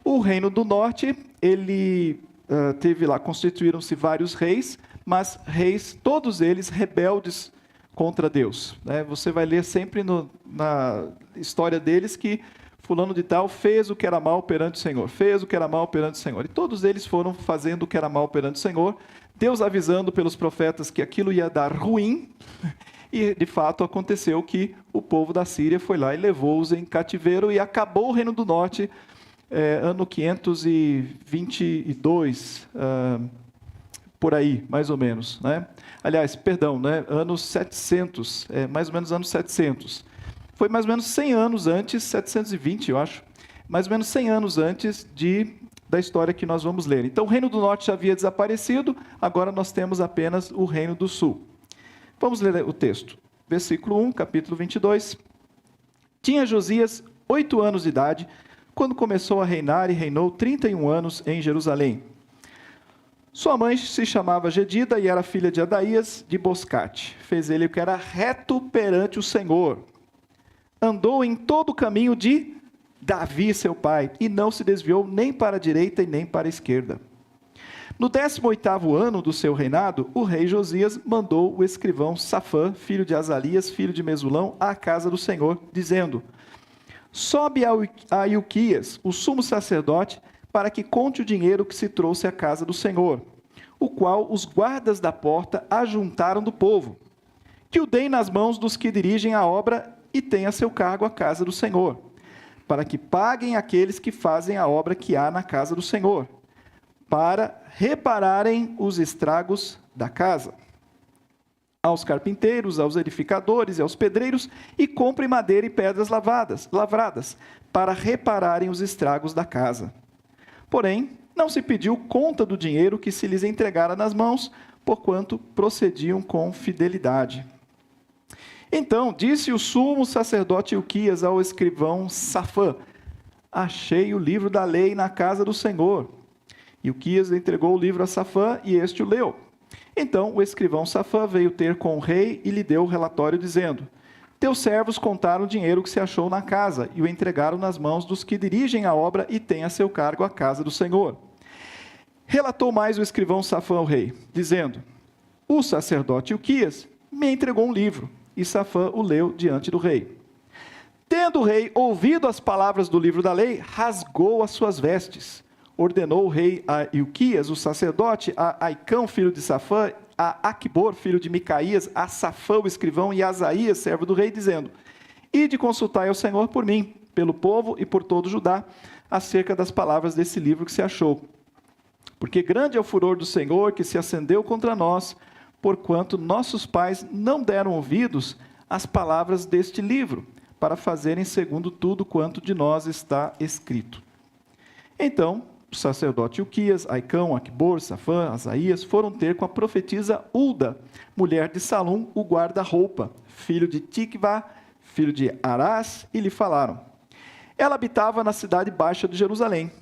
o reino do norte, ele teve lá, constituíram-se vários reis, mas reis, todos eles rebeldes contra Deus, né? Você vai ler sempre na história deles que fulano de tal fez o que era mal perante o Senhor, fez o que era mal perante o Senhor. E todos eles foram fazendo o que era mal perante o Senhor, Deus avisando pelos profetas que aquilo ia dar ruim, e de fato aconteceu que o povo da Síria foi lá e levou-os em cativeiro, e acabou o reino do norte, ano 522, por aí, mais ou menos, né? Aliás, perdão, né? Anos 700, mais ou menos anos 700. Foi mais ou menos 100 anos antes, 720, eu acho, mais ou menos 100 anos antes da história que nós vamos ler. Então, o reino do norte já havia desaparecido, agora nós temos apenas o reino do sul. Vamos ler o texto. Versículo 1, capítulo 22. Tinha Josias 8 anos de idade, quando começou a reinar, e reinou 31 anos em Jerusalém. Sua mãe se chamava Gedida e era filha de Adaías de Boscate. Fez ele o que era reto perante o Senhor. Andou em todo o caminho de Davi, seu pai, e não se desviou nem para a direita e nem para a esquerda. No 18º ano do seu reinado, o rei Josias mandou o escrivão Safã, filho de Azalias, filho de Mesulão, à casa do Senhor, dizendo: sobe a Ilquias, o sumo sacerdote, para que conte o dinheiro que se trouxe à casa do Senhor, o qual os guardas da porta ajuntaram do povo, que o deem nas mãos dos que dirigem a obra e tenha a seu cargo a casa do Senhor, para que paguem aqueles que fazem a obra que há na casa do Senhor, para repararem os estragos da casa. Aos carpinteiros, aos edificadores e aos pedreiros, e comprem madeira e pedras lavradas, para repararem os estragos da casa. Porém, não se pediu conta do dinheiro que se lhes entregara nas mãos, porquanto procediam com fidelidade. Então disse o sumo sacerdote Ilquias ao escrivão Safã: achei o livro da lei na casa do Senhor. Ilquias entregou o livro a Safã, e este o leu. Então o escrivão Safã veio ter com o rei e lhe deu o relatório, dizendo: teus servos contaram o dinheiro que se achou na casa, e o entregaram nas mãos dos que dirigem a obra e têm a seu cargo a casa do Senhor. Relatou mais o escrivão Safã ao rei, dizendo: o sacerdote Ilquias me entregou um livro, e Safã o leu diante do rei. Tendo o rei ouvido as palavras do livro da lei, rasgou as suas vestes. Ordenou o rei a Ilquias, o sacerdote, a Aicão, filho de Safã, a Aquibor, filho de Micaías, a Safã, o escrivão, e a Asaías, servo do rei, dizendo: ide consultai ao Senhor por mim, pelo povo e por todo Judá, acerca das palavras desse livro que se achou. Porque grande é o furor do Senhor que se acendeu contra nós, porquanto nossos pais não deram ouvidos às palavras deste livro, para fazerem segundo tudo quanto de nós está escrito. Então o sacerdote Ilquias, Aicão, Aquibor, Safã, Asaías foram ter com a profetisa Ulda, mulher de Salum, o guarda-roupa, filho de Tikvá, filho de Arás, e lhe falaram. Ela habitava na cidade baixa de Jerusalém.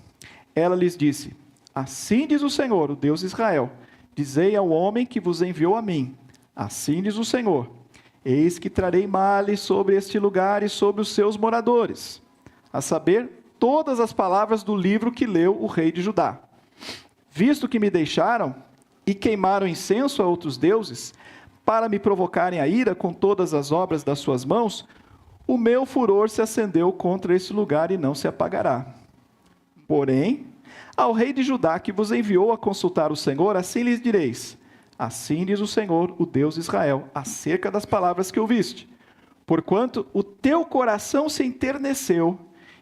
Ela lhes disse, assim diz o Senhor, o Deus de Israel, dizei ao homem que vos enviou a mim, assim diz o Senhor, eis que trarei males sobre este lugar e sobre os seus moradores, a saber, todas as palavras do livro que leu o rei de Judá. Visto que me deixaram e queimaram incenso a outros deuses, para me provocarem a ira com todas as obras das suas mãos, o meu furor se acendeu contra este lugar e não se apagará. Porém, ao rei de Judá que vos enviou a consultar o Senhor, assim lhes direis, assim diz o Senhor, o Deus de Israel, acerca das palavras que ouviste. Porquanto o teu coração se enterneceu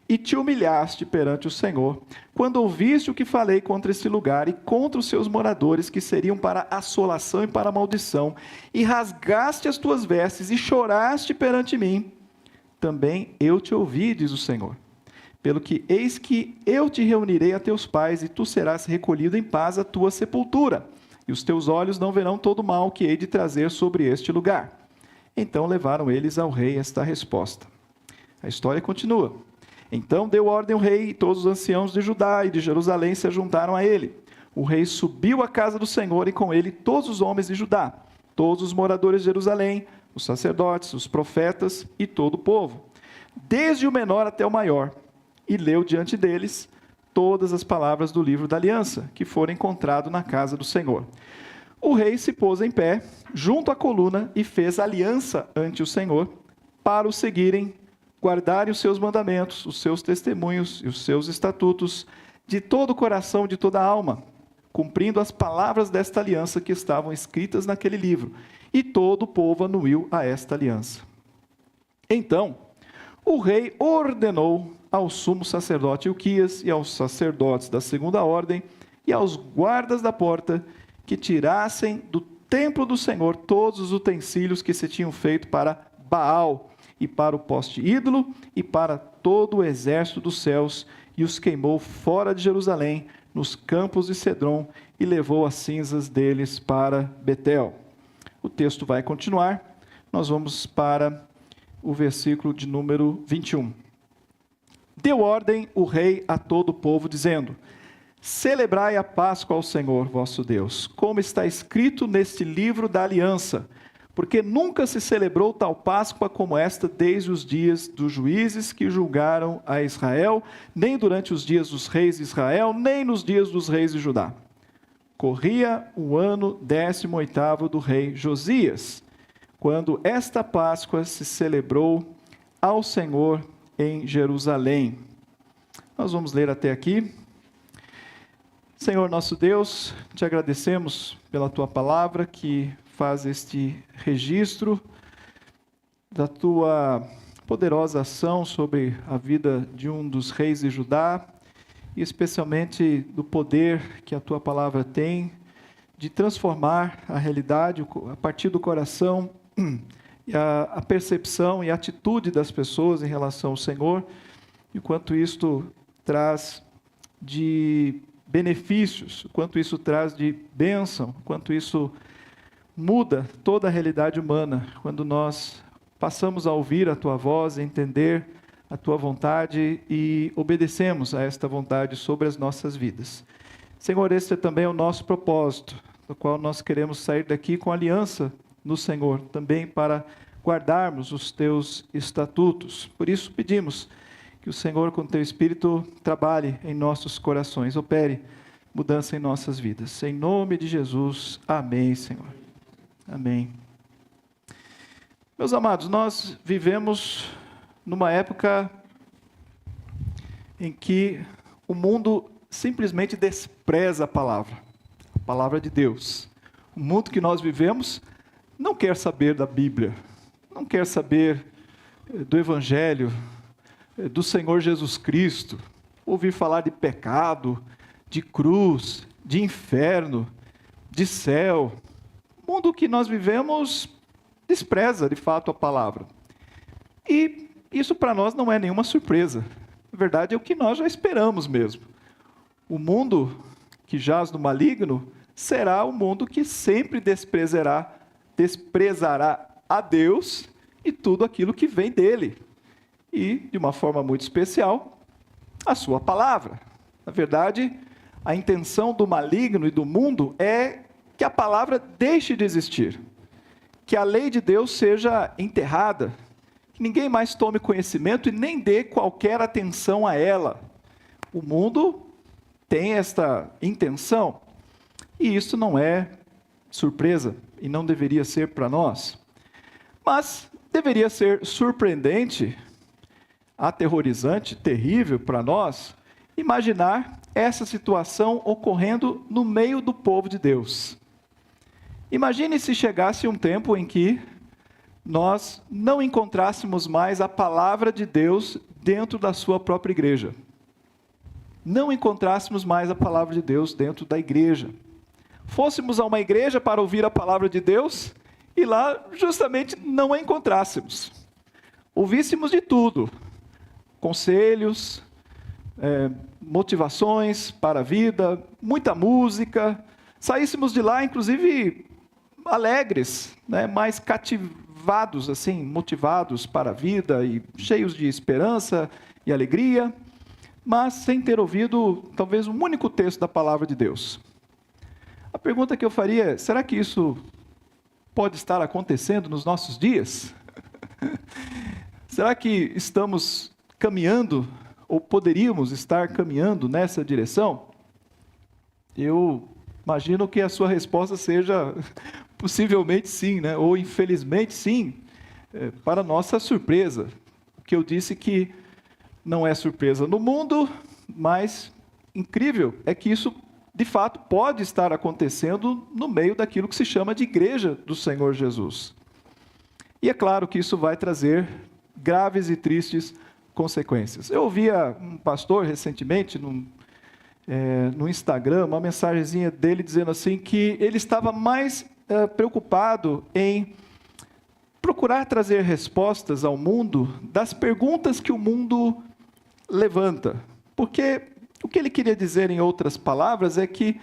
e te humilhaste perante o Senhor, quando ouviste o que falei contra este lugar e contra os seus moradores, que seriam para assolação e para maldição, e rasgaste as tuas vestes e choraste perante mim, também eu te ouvi, diz o Senhor. Pelo que eis que eu te reunirei a teus pais, e tu serás recolhido em paz à tua sepultura, e os teus olhos não verão todo o mal que hei de trazer sobre este lugar. Então levaram eles ao rei esta resposta. A história continua. Então deu ordem o rei, e todos os anciãos de Judá e de Jerusalém se juntaram a ele. O rei subiu à casa do Senhor, e com ele todos os homens de Judá, todos os moradores de Jerusalém, os sacerdotes, os profetas e todo o povo, desde o menor até o maior, e leu diante deles todas as palavras do livro da aliança, que foram encontrado na casa do Senhor. O rei se pôs em pé, junto à coluna, e fez aliança ante o Senhor, para o seguirem, guardarem os seus mandamentos, os seus testemunhos e os seus estatutos, de todo o coração, de toda a alma, cumprindo as palavras desta aliança que estavam escritas naquele livro. E todo o povo anuiu a esta aliança. Então, o rei ordenou ao sumo sacerdote Ilquias e aos sacerdotes da segunda ordem e aos guardas da porta que tirassem do templo do Senhor todos os utensílios que se tinham feito para Baal e para o poste ídolo e para todo o exército dos céus, e os queimou fora de Jerusalém, nos campos de Cedron, e levou as cinzas deles para Betel. O texto vai continuar, nós vamos para o versículo de número 21. Deu ordem o rei a todo o povo, dizendo, celebrai a Páscoa ao Senhor vosso Deus, como está escrito neste livro da aliança, porque nunca se celebrou tal Páscoa como esta desde os dias dos juízes que julgaram a Israel, nem durante os dias dos reis de Israel, nem nos dias dos reis de Judá. Corria o ano 18º do rei Josias, quando esta Páscoa se celebrou ao Senhor em Jerusalém. Nós vamos ler até aqui. Senhor nosso Deus, te agradecemos pela tua palavra que faz este registro da tua poderosa ação sobre a vida de um dos reis de Judá, e especialmente do poder que a tua palavra tem de transformar a realidade a partir do coração e a percepção e a atitude das pessoas em relação ao Senhor, e o quanto isto traz de benefícios, o quanto isso traz de bênção, o quanto isso muda toda a realidade humana, quando nós passamos a ouvir a tua voz, a entender a tua vontade e obedecemos a esta vontade sobre as nossas vidas. Senhor, este é também o nosso propósito, do qual nós queremos sair daqui com aliança no Senhor, também para guardarmos os teus estatutos. Por isso pedimos que o Senhor, com o teu Espírito, trabalhe em nossos corações, opere mudança em nossas vidas. Em nome de Jesus, amém, Senhor. Amém. Meus amados, nós vivemos numa época em que o mundo simplesmente despreza a palavra de Deus. O mundo que nós vivemos não quer saber da Bíblia, não quer saber do Evangelho, do Senhor Jesus Cristo, ouvir falar de pecado, de cruz, de inferno, de céu. O mundo que nós vivemos despreza, de fato, a palavra. E isso para nós não é nenhuma surpresa. Na verdade, é o que nós já esperamos mesmo. O mundo que jaz no maligno será o mundo que sempre desprezará a Deus e tudo aquilo que vem dele. E, de uma forma muito especial, a sua palavra. Na verdade, a intenção do maligno e do mundo é que a palavra deixe de existir, que a lei de Deus seja enterrada, que ninguém mais tome conhecimento e nem dê qualquer atenção a ela. O mundo tem esta intenção, e isso não é surpresa, e não deveria ser para nós. Mas deveria ser surpreendente, aterrorizante, terrível para nós, imaginar essa situação ocorrendo no meio do povo de Deus. Imagine se chegasse um tempo em que nós não encontrássemos mais a palavra de Deus dentro da sua própria igreja. Não encontrássemos mais a palavra de Deus dentro da igreja. Fôssemos a uma igreja para ouvir a palavra de Deus e lá justamente não a encontrássemos. Ouvíssemos de tudo, conselhos, motivações para a vida, muita música, saíssemos de lá inclusive alegres, né, mais cativados, assim, motivados para a vida e cheios de esperança e alegria, mas sem ter ouvido talvez um único texto da palavra de Deus. A pergunta que eu faria é: será que isso pode estar acontecendo nos nossos dias? Será que estamos caminhando, ou poderíamos estar caminhando nessa direção? Eu imagino que a sua resposta seja possivelmente sim, né? Ou infelizmente sim, para nossa surpresa. O que eu disse que não é surpresa no mundo, mas incrível é que isso, de fato, pode estar acontecendo no meio daquilo que se chama de igreja do Senhor Jesus. E é claro que isso vai trazer graves e tristes consequências. Eu ouvia um pastor recentemente no Instagram, uma mensagenzinha dele dizendo assim que ele estava mais preocupado em procurar trazer respostas ao mundo das perguntas que o mundo levanta. Porque o que ele queria dizer, em outras palavras, é que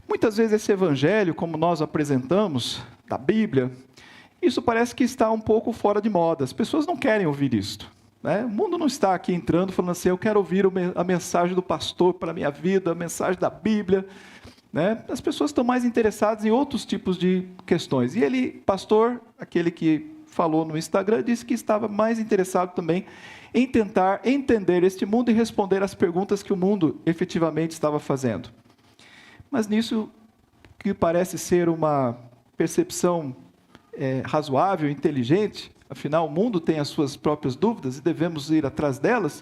muitas vezes esse evangelho, como nós apresentamos, da Bíblia, isso parece que está um pouco fora de moda. As pessoas não querem ouvir isto. O mundo não está aqui entrando falando assim: eu quero ouvir a mensagem do pastor para a minha vida, a mensagem da Bíblia. As pessoas estão mais interessadas em outros tipos de questões. E ele, pastor, aquele que falou no Instagram, disse que estava mais interessado também em tentar entender este mundo e responder às perguntas que o mundo efetivamente estava fazendo. Mas nisso, que parece ser uma percepção razoável, inteligente, afinal o mundo tem as suas próprias dúvidas e devemos ir atrás delas,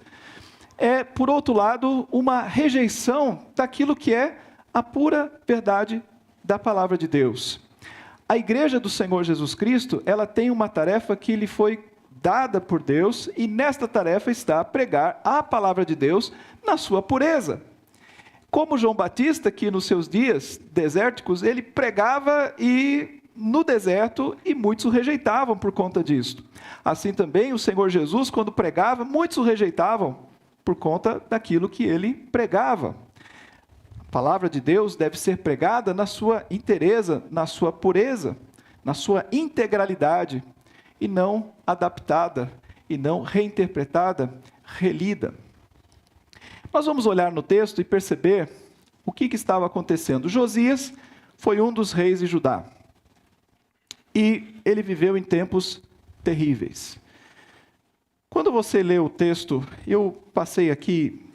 é, por outro lado, uma rejeição daquilo que é a pura verdade da palavra de Deus. A igreja do Senhor Jesus Cristo, ela tem uma tarefa que lhe foi dada por Deus, e nesta tarefa está pregar a palavra de Deus na sua pureza. Como João Batista, que nos seus dias desérticos, ele pregava no deserto, e muitos o rejeitavam por conta disso. Assim também o Senhor Jesus, quando pregava, muitos o rejeitavam por conta daquilo que ele pregava. A palavra de Deus deve ser pregada na sua inteireza, na sua pureza, na sua integralidade, e não adaptada, e não reinterpretada, relida. Nós vamos olhar no texto e perceber o que estava acontecendo. Josias foi um dos reis de Judá, e ele viveu em tempos terríveis. Quando você lê o texto, eu passei aqui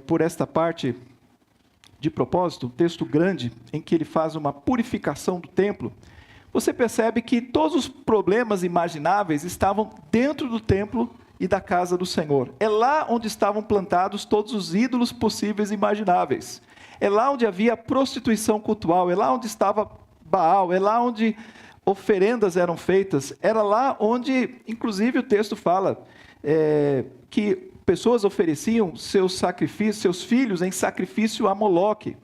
por esta parte de propósito, um texto grande, em que ele faz uma purificação do templo. Você percebe que todos os problemas imagináveis estavam dentro do templo e da casa do Senhor. É lá onde estavam plantados todos os ídolos possíveis e imagináveis. É lá onde havia prostituição cultual, é lá onde estava Baal, é lá onde oferendas eram feitas, era lá onde, inclusive, o texto fala que pessoas ofereciam seus sacrifícios, seus filhos em sacrifício a Moloque.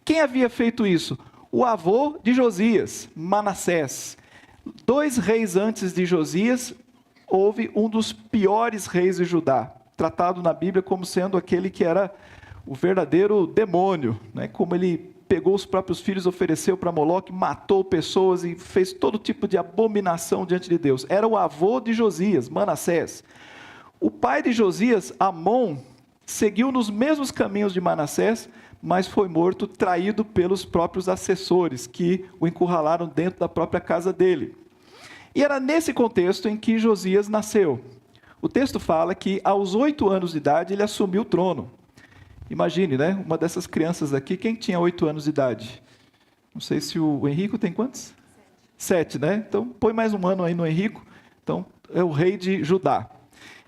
Quem havia feito isso? O avô de Josias, Manassés. 2 reis antes de Josias, houve um dos piores reis de Judá, tratado na Bíblia como sendo aquele que era o verdadeiro demônio, né? Como ele pegou os próprios filhos, ofereceu para Moloque, matou pessoas e fez todo tipo de abominação diante de Deus. Era o avô de Josias, Manassés. O pai de Josias, Amon, seguiu nos mesmos caminhos de Manassés, mas foi morto, traído pelos próprios assessores, que o encurralaram dentro da própria casa dele. E era nesse contexto em que Josias nasceu. O texto fala que aos 8 anos de idade ele assumiu o trono. Imagine, né? Uma dessas crianças aqui, quem tinha 8 anos de idade? Não sei se o Henrico tem quantos? 7, né? Então, põe mais um ano aí no Henrico. Então, é o rei de Judá.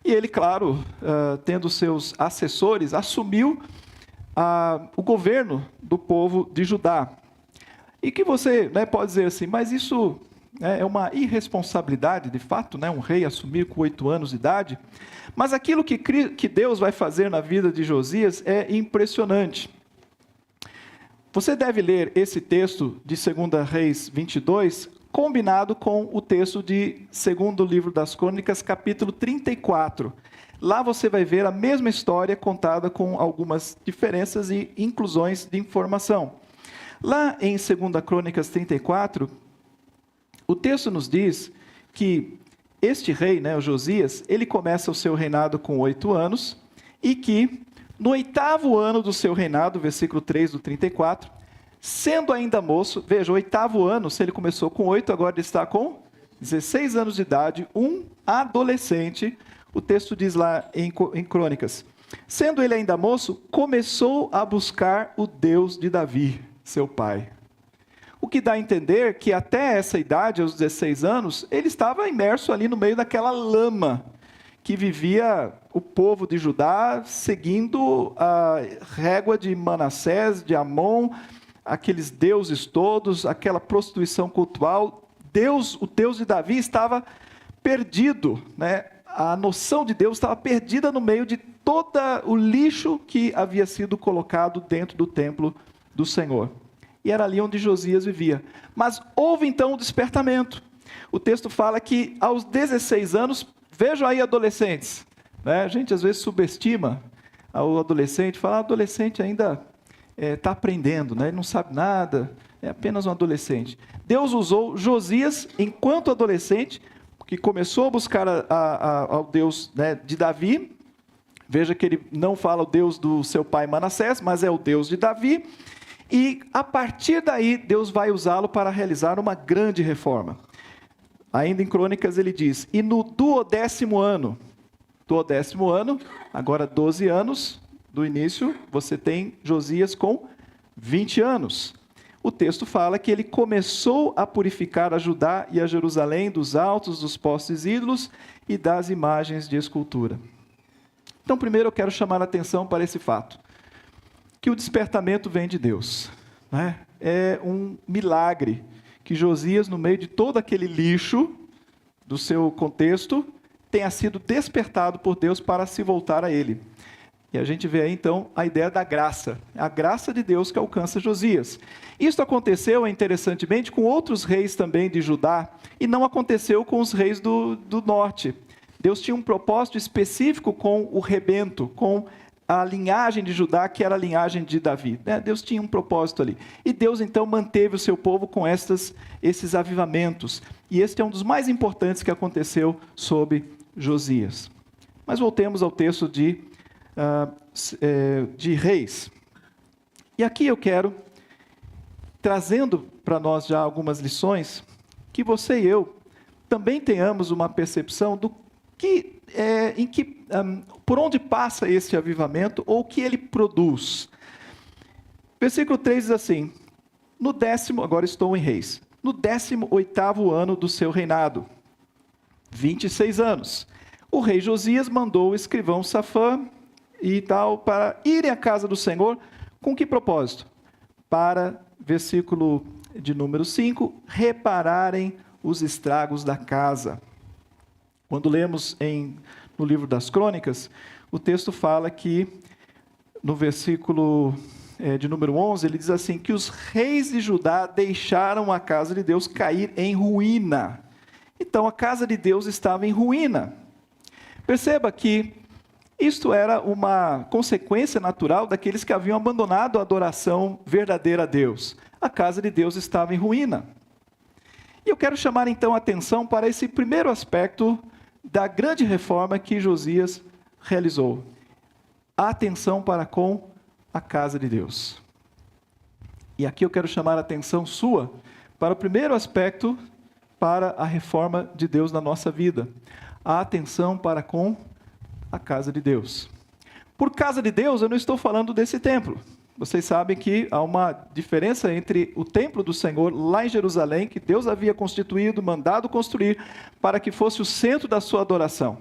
E ele, claro, tendo seus assessores, assumiu o governo do povo de Judá. E que você, né, pode dizer assim, mas isso é uma irresponsabilidade, de fato, né, um rei assumir com 8 anos de idade. Mas aquilo que Deus vai fazer na vida de Josias é impressionante. Você deve ler esse texto de 2 Reis 22, combinado com o texto de 2º livro das Crônicas, capítulo 34. Lá você vai ver a mesma história contada com algumas diferenças e inclusões de informação. Lá em 2 Crônicas 34, o texto nos diz que este rei, né, o Josias, ele começa o seu reinado com 8 anos e que no 8º ano do seu reinado, versículo 3 do 34, sendo ainda moço, veja, o 8º ano, se ele começou com 8, agora ele está com 16 anos de idade, um adolescente, o texto diz lá em Crônicas, sendo ele ainda moço, começou a buscar o Deus de Davi, seu pai. O que dá a entender que até essa idade, aos 16 anos, ele estava imerso ali no meio daquela lama que vivia o povo de Judá, seguindo a régua de Manassés, de Amon, aqueles deuses todos, aquela prostituição cultural. Deus, o Deus de Davi, estava perdido, né? A noção de Deus estava perdida no meio de todo o lixo que havia sido colocado dentro do templo do Senhor. E era ali onde Josias vivia. Mas houve então um despertamento. O texto fala que aos 16 anos, vejam aí adolescentes, né? A gente às vezes subestima o adolescente, fala, adolescente ainda está aprendendo, né? Ele não sabe nada, é apenas um adolescente. Deus usou Josias enquanto adolescente, que começou a buscar ao Deus, né, de Davi. Veja que ele não fala o Deus do seu pai Manassés, mas é o Deus de Davi. E, a partir daí, Deus vai usá-lo para realizar uma grande reforma. Ainda em Crônicas ele diz, e no 12º ano, agora 12 anos do início, você tem Josias com 20 anos. O texto fala que ele começou a purificar a Judá e a Jerusalém dos altos, dos postes ídolos e das imagens de escultura. Então, primeiro eu quero chamar a atenção para esse fato, que o despertamento vem de Deus, né? É um milagre que Josias, no meio de todo aquele lixo do seu contexto, tenha sido despertado por Deus para se voltar a Ele. E a gente vê aí, então, a ideia da graça. A graça de Deus que alcança Josias. Isso aconteceu, interessantemente, com outros reis também de Judá, e não aconteceu com os reis do norte. Deus tinha um propósito específico com o rebento, com a linhagem de Judá, que era a linhagem de Davi. Deus tinha um propósito ali. E Deus, então, manteve o seu povo com esses avivamentos. E este é um dos mais importantes que aconteceu sob Josias. Mas voltemos ao texto de Reis. E aqui eu quero, trazendo para nós já algumas lições, que você e eu também tenhamos uma percepção do por onde passa esse avivamento ou o que ele produz. Versículo 3 diz assim, agora estou em Reis, no 18º ano do seu reinado, 26 anos, o rei Josias mandou o escrivão Safã e tal, para irem à casa do Senhor, com que propósito? Para, versículo de número 5, repararem os estragos da casa. Quando lemos no livro das Crônicas, o texto fala que, no versículo de número 11, ele diz assim, que os reis de Judá deixaram a casa de Deus cair em ruína. Então, a casa de Deus estava em ruína. Perceba que Isto era uma consequência natural daqueles que haviam abandonado a adoração verdadeira a Deus. A casa de Deus estava em ruína. E eu quero chamar então a atenção para esse primeiro aspecto da grande reforma que Josias realizou. A atenção para com a casa de Deus. E aqui eu quero chamar a atenção sua para o primeiro aspecto para a reforma de Deus na nossa vida. A atenção para com a casa de Deus. Por casa de Deus, eu não estou falando desse templo. Vocês sabem que há uma diferença entre o templo do Senhor lá em Jerusalém, que Deus havia constituído, mandado construir, para que fosse o centro da sua adoração.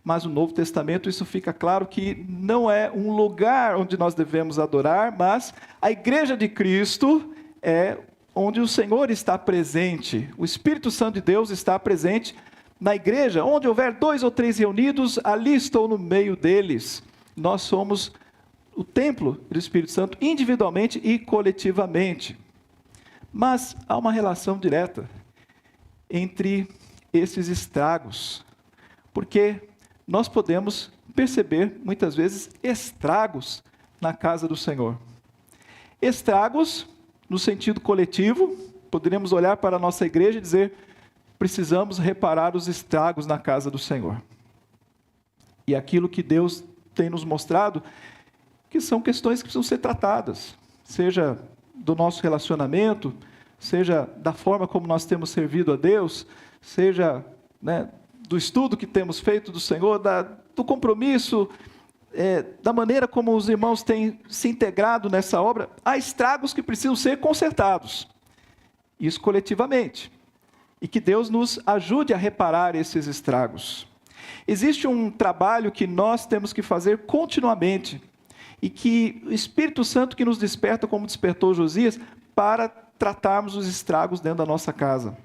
Mas no Novo Testamento isso fica claro que não é um lugar onde nós devemos adorar, mas a igreja de Cristo é onde o Senhor está presente. O Espírito Santo de Deus está presente na igreja. Onde houver 2 ou 3 reunidos, ali estou no meio deles. Nós somos o templo do Espírito Santo individualmente e coletivamente. Mas há uma relação direta entre esses estragos, porque nós podemos perceber, muitas vezes, estragos na casa do Senhor. Estragos no sentido coletivo, poderíamos olhar para a nossa igreja e dizer: precisamos reparar os estragos na casa do Senhor. E aquilo que Deus tem nos mostrado, que são questões que precisam ser tratadas, seja do nosso relacionamento, seja da forma como nós temos servido a Deus, seja do estudo que temos feito do Senhor, do compromisso, da maneira como os irmãos têm se integrado nessa obra. Há estragos que precisam ser consertados, isso coletivamente, e que Deus nos ajude a reparar esses estragos. Existe um trabalho que nós temos que fazer continuamente, e que o Espírito Santo que nos desperta, como despertou Josias, para tratarmos os estragos dentro da nossa casa.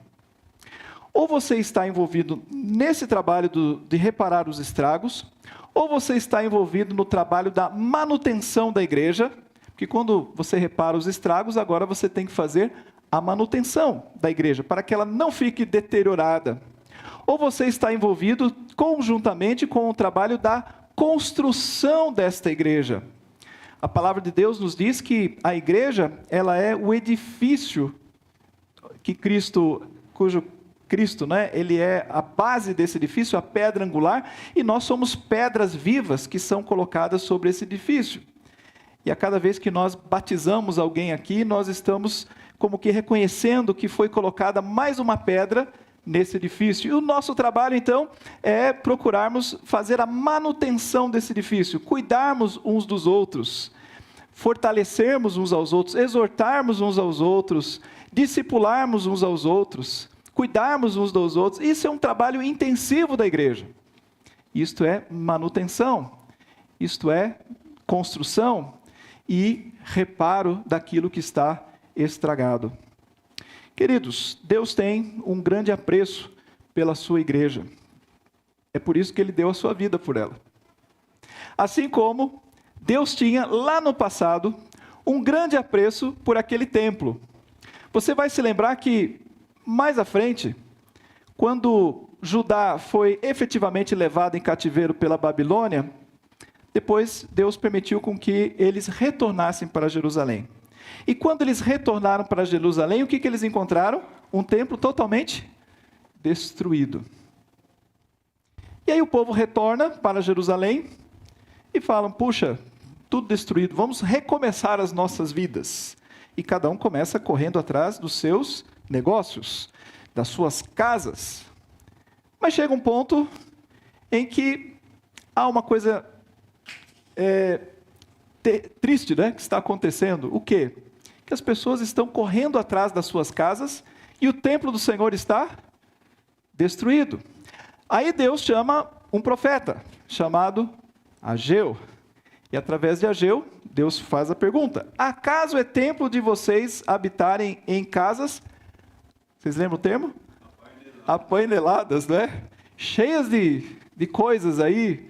Ou você está envolvido nesse trabalho de reparar os estragos, ou você está envolvido no trabalho da manutenção da igreja, porque quando você repara os estragos, agora você tem que fazer a manutenção da igreja, para que ela não fique deteriorada. Ou você está envolvido conjuntamente com o trabalho da construção desta igreja. A palavra de Deus nos diz que a igreja, ela é o edifício que cujo Cristo, ele é a base desse edifício, a pedra angular, e nós somos pedras vivas que são colocadas sobre esse edifício. E a cada vez que nós batizamos alguém aqui, nós estamos como que reconhecendo que foi colocada mais uma pedra nesse edifício. E o nosso trabalho, então, é procurarmos fazer a manutenção desse edifício, cuidarmos uns dos outros, fortalecermos uns aos outros, exortarmos uns aos outros, discipularmos uns aos outros, cuidarmos uns dos outros. Isso é um trabalho intensivo da igreja. Isto é manutenção, isto é construção e reparo daquilo que está estragado. Queridos, Deus tem um grande apreço pela sua igreja. É por isso que Ele deu a sua vida por ela. Assim como Deus tinha lá no passado um grande apreço por aquele templo. Você vai se lembrar que mais à frente, quando Judá foi efetivamente levado em cativeiro pela Babilônia, depois Deus permitiu com que eles retornassem para Jerusalém. E quando eles retornaram para Jerusalém, o que eles encontraram? Um templo totalmente destruído. E aí o povo retorna para Jerusalém e falam: puxa, tudo destruído, vamos recomeçar as nossas vidas. E cada um começa correndo atrás dos seus negócios, das suas casas. Mas chega um ponto em que há uma coisa triste, que está acontecendo. O quê? Que as pessoas estão correndo atrás das suas casas e o templo do Senhor está destruído. Aí Deus chama um profeta, chamado Ageu. E através de Ageu, Deus faz a pergunta: acaso é templo de vocês habitarem em casas, vocês lembram o termo? Apaineladas, cheias de coisas aí,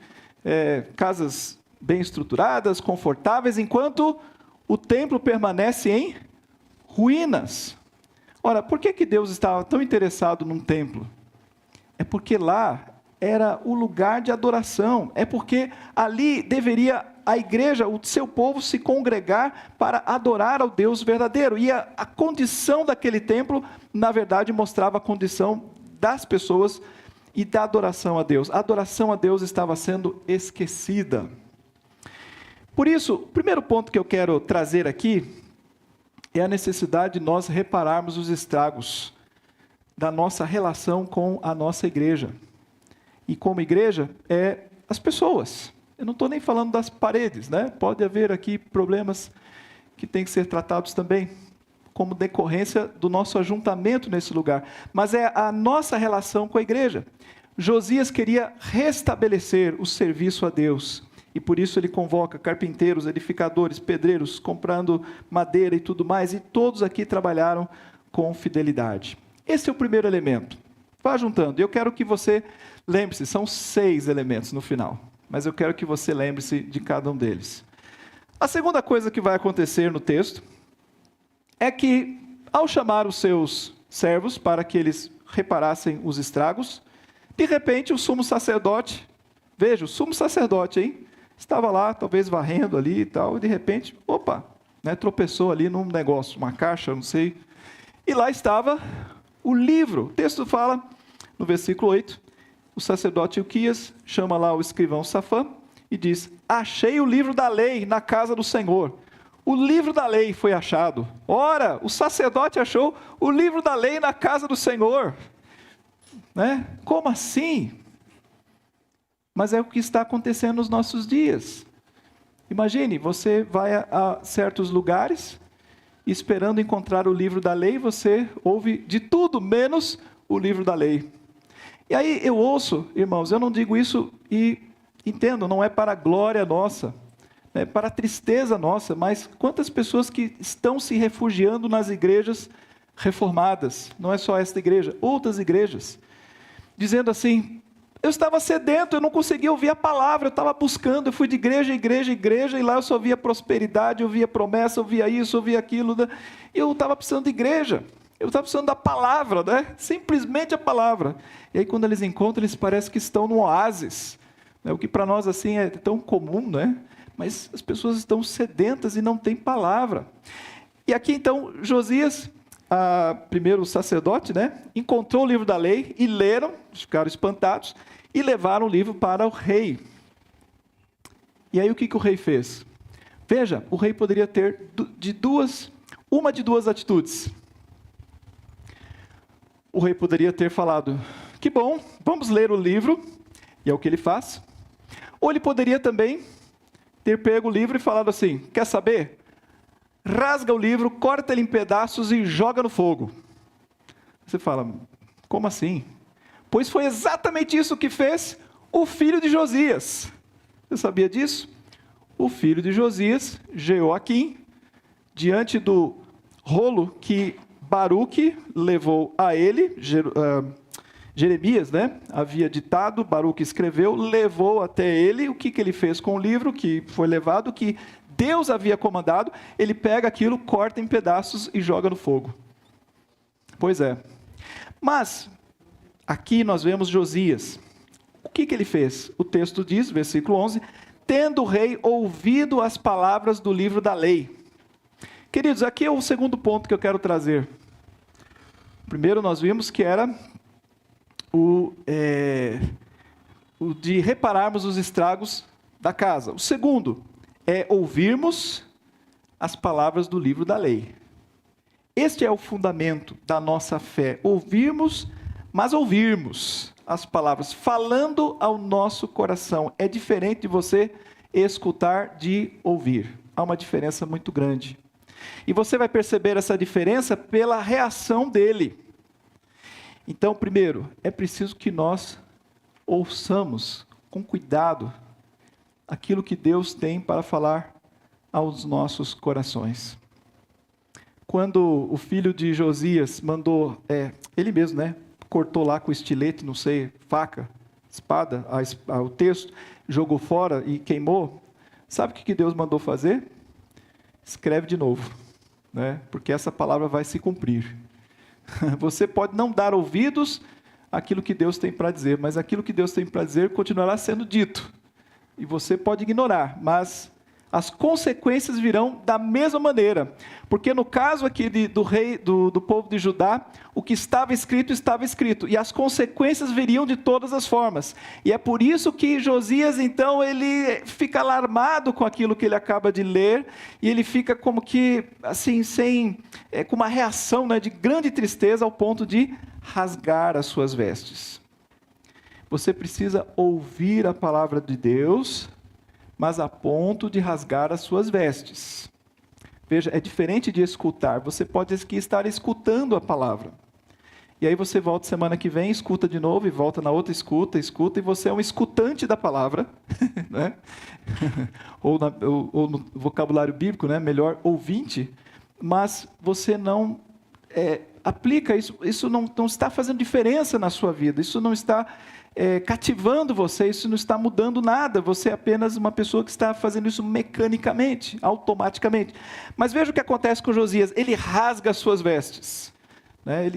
casas bem estruturadas, confortáveis, enquanto o templo permanece em ruínas. Ora, por que Deus estava tão interessado num templo? É porque lá era o lugar de adoração. É porque ali deveria a igreja, o seu povo, se congregar para adorar ao Deus verdadeiro. E a condição daquele templo, na verdade, mostrava a condição das pessoas e da adoração a Deus. A adoração a Deus estava sendo esquecida. Por isso, o primeiro ponto que eu quero trazer aqui é a necessidade de nós repararmos os estragos da nossa relação com a nossa igreja. E como igreja, as pessoas. Eu não estou nem falando das paredes, né? Pode haver aqui problemas que têm que ser tratados também, como decorrência do nosso ajuntamento nesse lugar. Mas é a nossa relação com a igreja. Josias queria restabelecer o serviço a Deus. E por isso ele convoca carpinteiros, edificadores, pedreiros, comprando madeira e tudo mais. E todos aqui trabalharam com fidelidade. Esse é o primeiro elemento. Vá juntando. Eu quero que você lembre-se, são 6 elementos no final. Mas eu quero que você lembre-se de cada um deles. A segunda coisa que vai acontecer no texto é que, ao chamar os seus servos para que eles reparassem os estragos, de repente o sumo sacerdote, veja, o sumo sacerdote, hein? Estava lá, talvez varrendo ali e tal, e de repente, opa, né, tropeçou ali num negócio, uma caixa, não sei. E lá estava o livro. O texto fala, no versículo 8, o sacerdote Ilquias chama lá o escrivão Safã e diz: achei o livro da lei na casa do Senhor. O livro da lei foi achado. Ora, o sacerdote achou o livro da lei na casa do Senhor. Né? Como assim? Mas é o que está acontecendo nos nossos dias. Imagine, você vai a certos lugares, esperando encontrar o livro da lei, você ouve de tudo menos o livro da lei. E aí eu ouço, irmãos, eu não digo isso e entendo, não é para a glória nossa, é para a tristeza nossa, mas quantas pessoas que estão se refugiando nas igrejas reformadas, não é só esta igreja, outras igrejas, dizendo assim: eu estava sedento, eu não conseguia ouvir a palavra, eu estava buscando, eu fui de igreja em igreja em igreja, e lá eu só via prosperidade, eu via promessa, eu via isso, eu via aquilo, né? E eu estava precisando de igreja, eu estava precisando da palavra, né? Simplesmente a palavra. E aí quando eles encontram, eles parecem que estão no oásis, né? O que para nós assim é tão comum, né? Mas as pessoas estão sedentas e não têm palavra. E aqui então, Josias, primeiro o sacerdote, né, encontrou o livro da lei e leram, ficaram espantados, e levaram o livro para o rei. E aí o que o rei fez? Veja, o rei poderia ter uma de duas atitudes. O rei poderia ter falado: que bom, vamos ler o livro, e é o que ele faz. Ou ele poderia também ter pego o livro e falado assim: quer saber? Rasga o livro, corta ele em pedaços e joga no fogo. Você fala: como assim? Pois foi exatamente isso que fez o filho de Josias. Você sabia disso? O filho de Josias, Jeoaquim, diante do rolo que Baruque levou a ele, Jeremias, né, havia ditado, Baruque escreveu, levou até ele. O que ele fez com o livro que foi levado, que Deus havia comandado? Ele pega aquilo, corta em pedaços e joga no fogo. Pois é. Mas, aqui nós vemos Josias. O que ele fez? O texto diz, versículo 11, tendo o rei ouvido as palavras do livro da lei. Queridos, aqui é o segundo ponto que eu quero trazer. Primeiro nós vimos que era o de repararmos os estragos da casa. O segundo é ouvirmos as palavras do livro da lei. Este é o fundamento da nossa fé. Ouvirmos, mas ouvirmos as palavras, falando ao nosso coração. É diferente de você escutar de ouvir. Há uma diferença muito grande. E você vai perceber essa diferença pela reação dele. Então, primeiro, é preciso que nós ouçamos com cuidado aquilo que Deus tem para falar aos nossos corações. Quando o filho de Josias mandou, ele mesmo, né, cortou lá com estilete, não sei, faca, espada, o texto, jogou fora e queimou, sabe o que Deus mandou fazer? Escreve de novo, né, porque essa palavra vai se cumprir. Você pode não dar ouvidos aquilo que Deus tem para dizer, mas aquilo que Deus tem para dizer continuará sendo dito. E você pode ignorar, mas as consequências virão da mesma maneira. Porque no caso aqui do povo de Judá, o que estava escrito, e as consequências viriam de todas as formas. E é por isso que Josias, então, ele fica alarmado com aquilo que ele acaba de ler, e ele fica como que, assim, com uma reação, né, de grande tristeza, ao ponto de rasgar as suas vestes. Você precisa ouvir a palavra de Deus, mas a ponto de rasgar as suas vestes. Veja, é diferente de escutar. Você pode aqui estar escutando a palavra. E aí você volta semana que vem, escuta de novo, e volta na outra, escuta, e você é um escutante da palavra, né? ou no vocabulário bíblico, né? Melhor, ouvinte, mas você não aplica isso. Isso não está fazendo diferença na sua vida, isso não está cativando você, isso não está mudando nada, você é apenas uma pessoa que está fazendo isso mecanicamente, automaticamente. Mas veja o que acontece com Josias, ele rasga as suas vestes, né?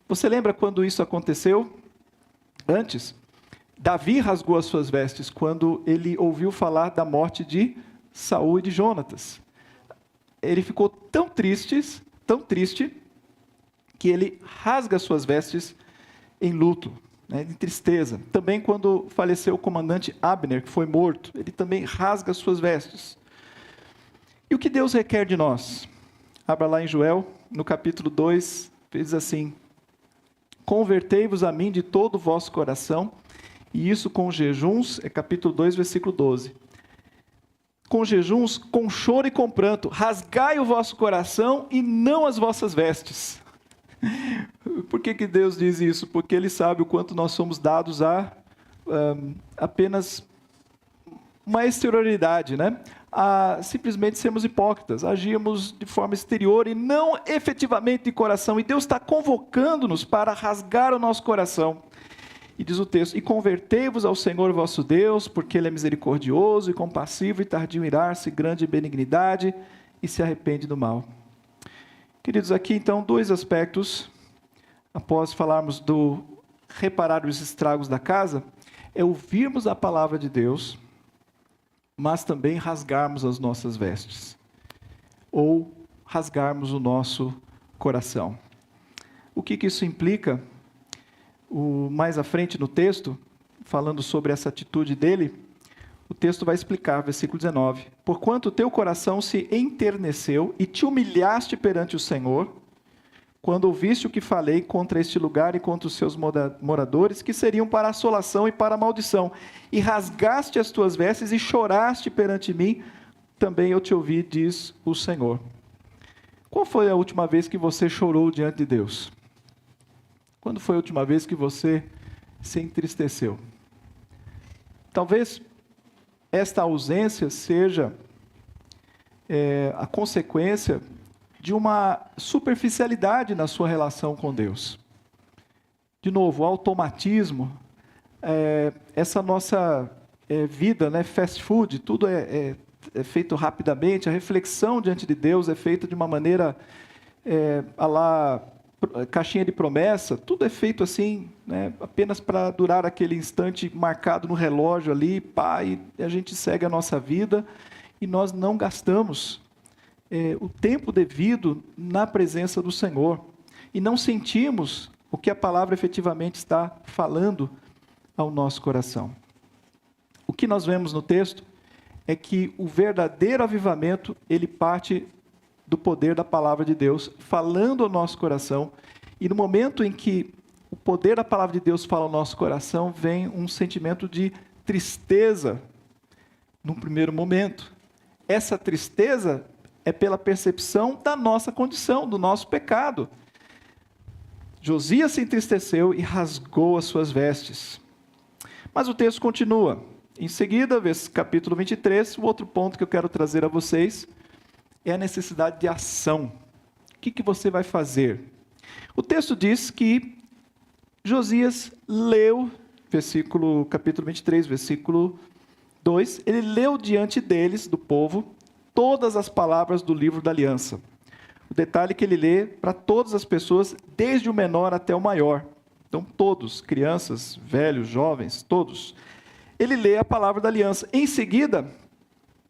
Você lembra quando isso aconteceu? Antes, Davi rasgou as suas vestes quando ele ouviu falar da morte de Saul e de Jonatas. Ele ficou tão triste, que ele rasga as suas vestes em luto, né, em tristeza. Também quando faleceu o comandante Abner, que foi morto, ele também rasga as suas vestes. E o que Deus requer de nós? Abra lá em Joel, no capítulo 2, diz assim: convertei-vos a mim de todo o vosso coração, e isso com jejuns, é capítulo 2, versículo 12. Com jejuns, com choro e com pranto, rasgai o vosso coração e não as vossas vestes. Por que Deus diz isso? Porque Ele sabe o quanto nós somos dados a apenas uma exterioridade, né? A simplesmente sermos hipócritas, agimos de forma exterior e não efetivamente de coração. E Deus está convocando-nos para rasgar o nosso coração. E diz o texto: e convertei-vos ao Senhor vosso Deus, porque Ele é misericordioso e compassivo e tardio em irar-se, grande em benignidade, e se arrepende do mal. Queridos, aqui então 2 aspectos, após falarmos do reparar os estragos da casa, é ouvirmos a palavra de Deus, mas também rasgarmos as nossas vestes, ou rasgarmos o nosso coração. O que isso implica? Mais à frente no texto, falando sobre essa atitude dele, o texto vai explicar, versículo 19: porquanto o teu coração se enterneceu e te humilhaste perante o Senhor, quando ouviste o que falei contra este lugar e contra os seus moradores, que seriam para assolação e para maldição, e rasgaste as tuas vestes e choraste perante mim, também eu te ouvi, diz o Senhor. Qual foi a última vez que você chorou diante de Deus? Quando foi a última vez que você se entristeceu? Talvez esta ausência seja a consequência de uma superficialidade na sua relação com Deus. De novo, o automatismo, essa nossa vida, né, fast food, tudo é feito rapidamente, a reflexão diante de Deus é feita de uma maneira à la caixinha de promessa, tudo é feito assim, né, apenas para durar aquele instante marcado no relógio ali, e a gente segue a nossa vida, e nós não gastamos o tempo devido na presença do Senhor, e não sentimos o que a palavra efetivamente está falando ao nosso coração. O que nós vemos no texto é que o verdadeiro avivamento, ele parte do poder da palavra de Deus, falando ao nosso coração, e no momento em que o poder da palavra de Deus fala ao nosso coração, vem um sentimento de tristeza, num primeiro momento. Essa tristeza é pela percepção da nossa condição, do nosso pecado. Josias se entristeceu e rasgou as suas vestes. Mas o texto continua. Em seguida, capítulo 23, o outro ponto que eu quero trazer a vocês é a necessidade de ação. O que você vai fazer? O texto diz que Josias leu, capítulo 23, versículo 2, ele leu diante deles, do povo, todas as palavras do livro da aliança. O detalhe é que ele lê para todas as pessoas, desde o menor até o maior. Então todos, crianças, velhos, jovens, todos. Ele lê a palavra da aliança. Em seguida,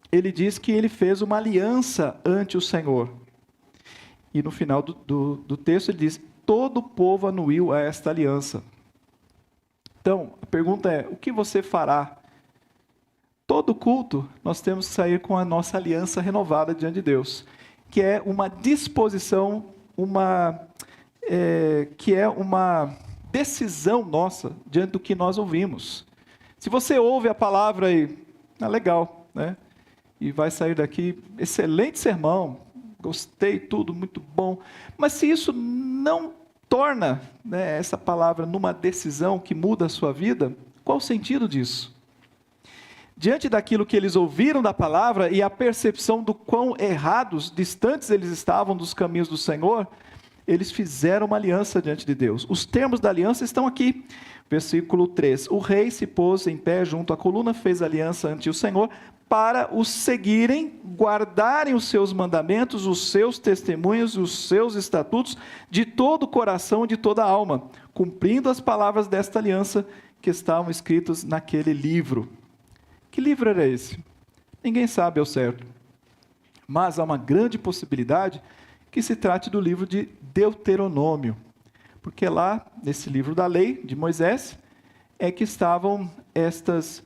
ele diz que ele fez uma aliança ante o Senhor. E no final do texto ele diz, todo o povo anuiu a esta aliança. Então, a pergunta é, o que você fará? Todo culto, nós temos que sair com a nossa aliança renovada diante de Deus, que é uma disposição, que é uma decisão nossa diante do que nós ouvimos. Se você ouve a palavra e, legal, né? E vai sair daqui, excelente sermão, gostei, tudo muito bom. Mas se isso não torna, né, essa palavra numa decisão que muda a sua vida, qual o sentido disso? Diante daquilo que eles ouviram da palavra e a percepção do quão errados, distantes eles estavam dos caminhos do Senhor, eles fizeram uma aliança diante de Deus. Os termos da aliança estão aqui. Versículo 3. O rei se pôs em pé junto à coluna, fez aliança ante o Senhor, para os seguirem, guardarem os seus mandamentos, os seus testemunhos, os seus estatutos, de todo o coração e de toda a alma, cumprindo as palavras desta aliança que estavam escritas naquele livro. Que livro era esse? Ninguém sabe ao certo. Mas há uma grande possibilidade que se trate do livro de Deuteronômio. Porque lá, nesse livro da lei de Moisés, é que estavam estas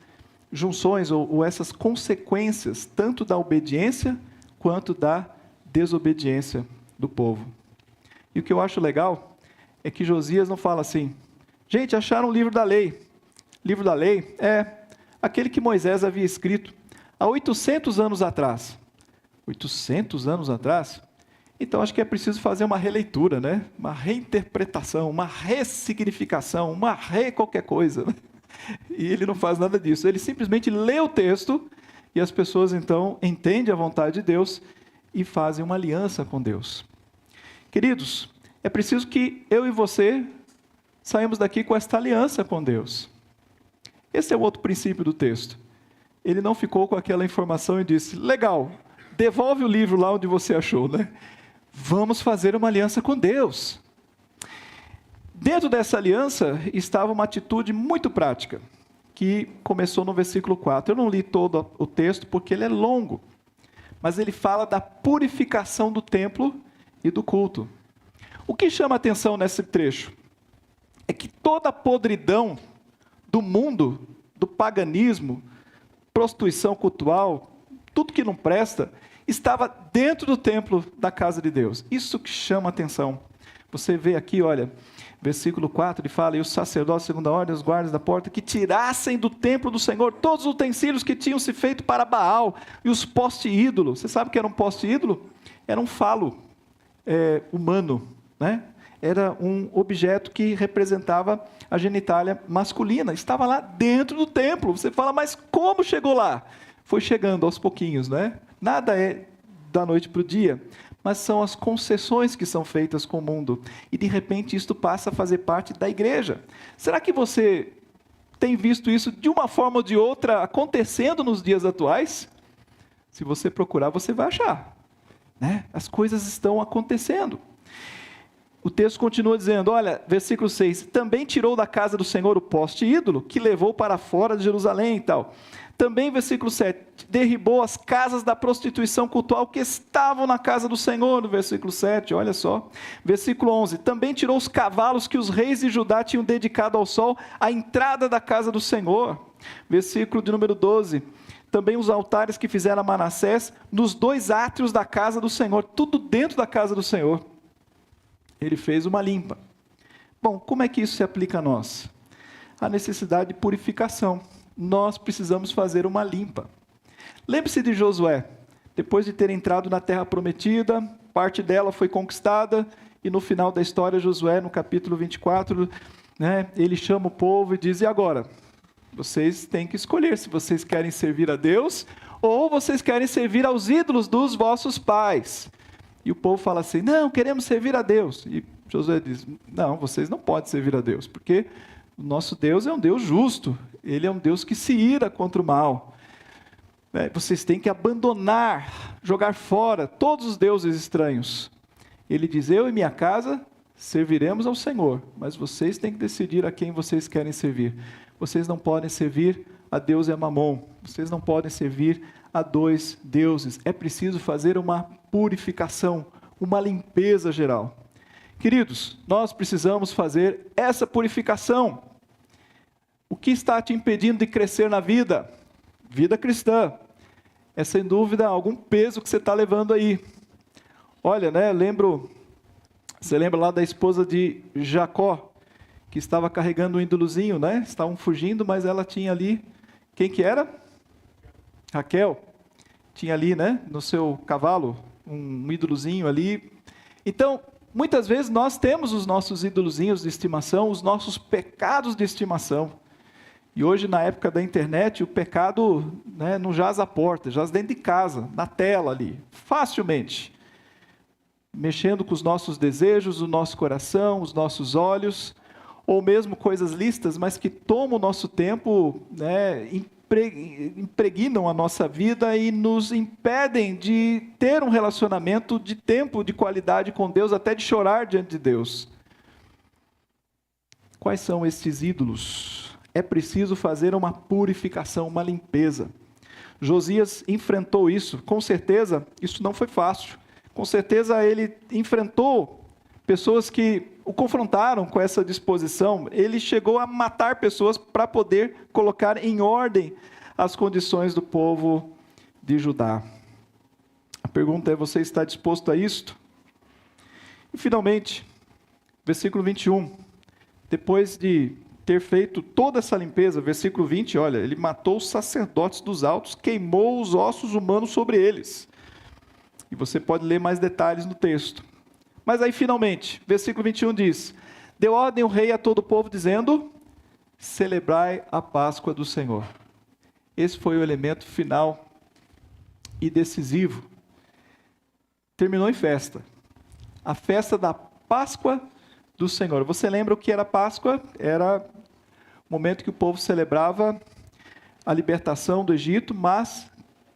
junções ou essas consequências, tanto da obediência quanto da desobediência do povo. E o que eu acho legal é que Josias não fala assim, gente, acharam o livro da lei. O livro da lei é aquele que Moisés havia escrito há 800 anos atrás. 800 anos atrás? Então, acho que é preciso fazer uma releitura, né? Uma reinterpretação, uma ressignificação, uma qualquer coisa. Né? E ele não faz nada disso. Ele simplesmente lê o texto e as pessoas, então, entendem a vontade de Deus e fazem uma aliança com Deus. Queridos, é preciso que eu e você saímos daqui com esta aliança com Deus. Esse é o outro princípio do texto. Ele não ficou com aquela informação e disse, legal, devolve o livro lá onde você achou, né? Vamos fazer uma aliança com Deus. Dentro dessa aliança estava uma atitude muito prática, que começou no versículo 4. Eu não li todo o texto porque ele é longo, mas ele fala da purificação do templo e do culto. O que chama a atenção nesse trecho é que toda a podridão do mundo, do paganismo, prostituição cultural, tudo que não presta, estava dentro do templo da casa de Deus. Isso que chama a atenção. Você vê aqui, olha, versículo 4, ele fala, e os sacerdotes, segundo a ordem, os guardas da porta, que tirassem do templo do Senhor todos os utensílios que tinham se feito para Baal, e os poste-ídolos. Você sabe o que era um poste-ídolo? Era um falo humano, né? Era um objeto que representava a genitália masculina. Estava lá dentro do templo. Você fala, mas como chegou lá? Foi chegando aos pouquinhos, né? Nada é da noite para o dia, mas são as concessões que são feitas com o mundo. E, de repente, isto passa a fazer parte da igreja. Será que você tem visto isso de uma forma ou de outra acontecendo nos dias atuais? Se você procurar, você vai achar, né? As coisas estão acontecendo. O texto continua dizendo, olha, versículo 6, também tirou da casa do Senhor o poste ídolo, que levou para fora de Jerusalém e tal. Também, versículo 7, derribou as casas da prostituição cultual que estavam na casa do Senhor, no versículo 7, olha só. Versículo 11, também tirou os cavalos que os reis de Judá tinham dedicado ao sol, à entrada da casa do Senhor. Versículo de número 12, também os altares que fizeram a Manassés, nos 2 átrios da casa do Senhor, tudo dentro da casa do Senhor. Ele fez uma limpa. Bom, como é que isso se aplica a nós? A necessidade de purificação. Nós precisamos fazer uma limpa. Lembre-se de Josué. Depois de ter entrado na terra prometida, parte dela foi conquistada, e no final da história, Josué, no capítulo 24, né, ele chama o povo e diz, e agora? Vocês têm que escolher se vocês querem servir a Deus ou vocês querem servir aos ídolos dos vossos pais. E o povo fala assim, não, queremos servir a Deus. E Josué diz, não, vocês não podem servir a Deus, porque o nosso Deus é um Deus justo. Ele é um Deus que se ira contra o mal. Vocês têm que abandonar, jogar fora todos os deuses estranhos. Ele diz, eu e minha casa serviremos ao Senhor, mas vocês têm que decidir a quem vocês querem servir. Vocês não podem servir a Deus e a Mamon. Vocês não podem servir a dois deuses. É preciso fazer uma purificação, uma limpeza geral. Queridos, nós precisamos fazer essa purificação. O que está te impedindo de crescer na vida? Vida cristã. É sem dúvida algum peso que você está levando aí. Olha, né? Você lembra lá da esposa de Jacó, que estava carregando um ídolozinho, né? Estavam fugindo, mas ela tinha ali, quem que era? Raquel. Tinha ali, né? No seu cavalo, um ídolozinho ali. Então, muitas vezes nós temos os nossos ídolozinhos de estimação, os nossos pecados de estimação. E hoje, na época da internet, o pecado, né, não jaz à porta, jaz dentro de casa, na tela ali, facilmente. Mexendo com os nossos desejos, o nosso coração, os nossos olhos, ou mesmo coisas lícitas, mas que tomam o nosso tempo, né, impregnam a nossa vida e nos impedem de ter um relacionamento de tempo, de qualidade com Deus, até de chorar diante de Deus. Quais são estes ídolos? É preciso fazer uma purificação, uma limpeza. Josias enfrentou isso. Com certeza, isso não foi fácil. Com certeza, ele enfrentou pessoas que o confrontaram com essa disposição. Ele chegou a matar pessoas para poder colocar em ordem as condições do povo de Judá. A pergunta é: você está disposto a isto? E, finalmente, versículo 21. Depois de ter feito toda essa limpeza, versículo 20, olha, ele matou os sacerdotes dos altos, queimou os ossos humanos sobre eles. E você pode ler mais detalhes no texto. Mas aí, finalmente, versículo 21 diz: deu ordem o rei a todo o povo, dizendo: celebrai a Páscoa do Senhor. Esse foi o elemento final e decisivo. Terminou em festa. A festa da Páscoa do Senhor. Você lembra o que era Páscoa? Era o momento que o povo celebrava a libertação do Egito, mas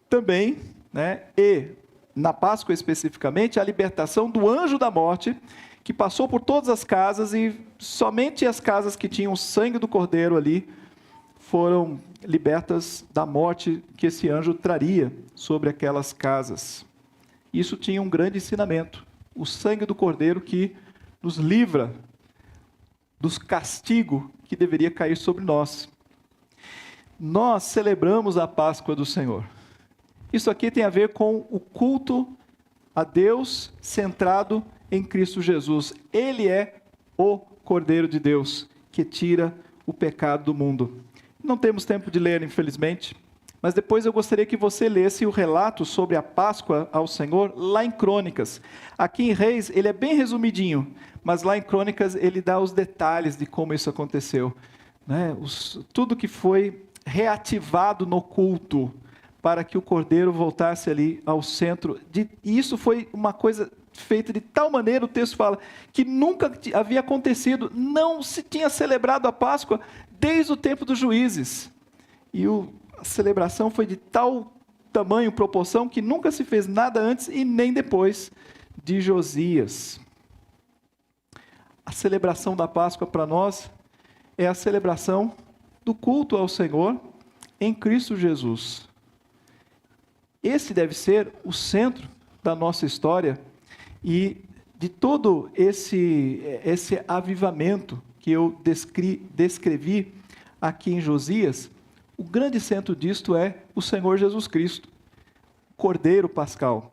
também, né, e na Páscoa especificamente, a libertação do anjo da morte, que passou por todas as casas, e somente as casas que tinham o sangue do cordeiro ali foram libertas da morte que esse anjo traria sobre aquelas casas. Isso tinha um grande ensinamento. O sangue do cordeiro que nos livra dos castigos que deveria cair sobre nós. Nós celebramos a Páscoa do Senhor. Isso aqui tem a ver com o culto a Deus centrado em Cristo Jesus. Ele é o Cordeiro de Deus que tira o pecado do mundo. Não temos tempo de ler, infelizmente, mas depois eu gostaria que você lesse o relato sobre a Páscoa ao Senhor lá em Crônicas. Aqui em Reis ele é bem resumidinho, mas lá em Crônicas ele dá os detalhes de como isso aconteceu, né? Tudo que foi reativado no culto para que o Cordeiro voltasse ali ao centro. E isso foi uma coisa feita de tal maneira, o texto fala, que nunca havia acontecido, não se tinha celebrado a Páscoa desde o tempo dos juízes. E a celebração foi de tal tamanho, proporção, que nunca se fez nada antes e nem depois de Josias. A celebração da Páscoa para nós é a celebração do culto ao Senhor em Cristo Jesus. Esse deve ser o centro da nossa história e de todo esse avivamento que eu descrevi aqui em Josias. O grande centro disto é o Senhor Jesus Cristo, o Cordeiro Pascal.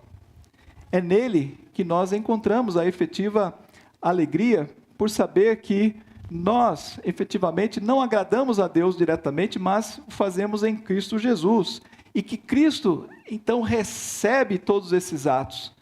É nele que nós encontramos a efetiva alegria por saber que nós, efetivamente, não agradamos a Deus diretamente, mas o fazemos em Cristo Jesus. E que Cristo, então, recebe todos esses atos.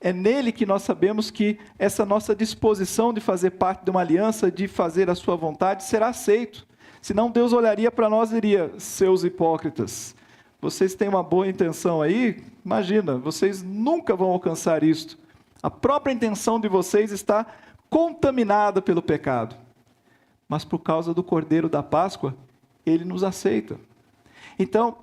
É nele que nós sabemos que essa nossa disposição de fazer parte de uma aliança, de fazer a sua vontade, será aceito. Senão Deus olharia para nós e diria: seus hipócritas, vocês têm uma boa intenção aí? Imagina, vocês nunca vão alcançar isto. A própria intenção de vocês está contaminada pelo pecado. Mas por causa do Cordeiro da Páscoa, ele nos aceita. Então,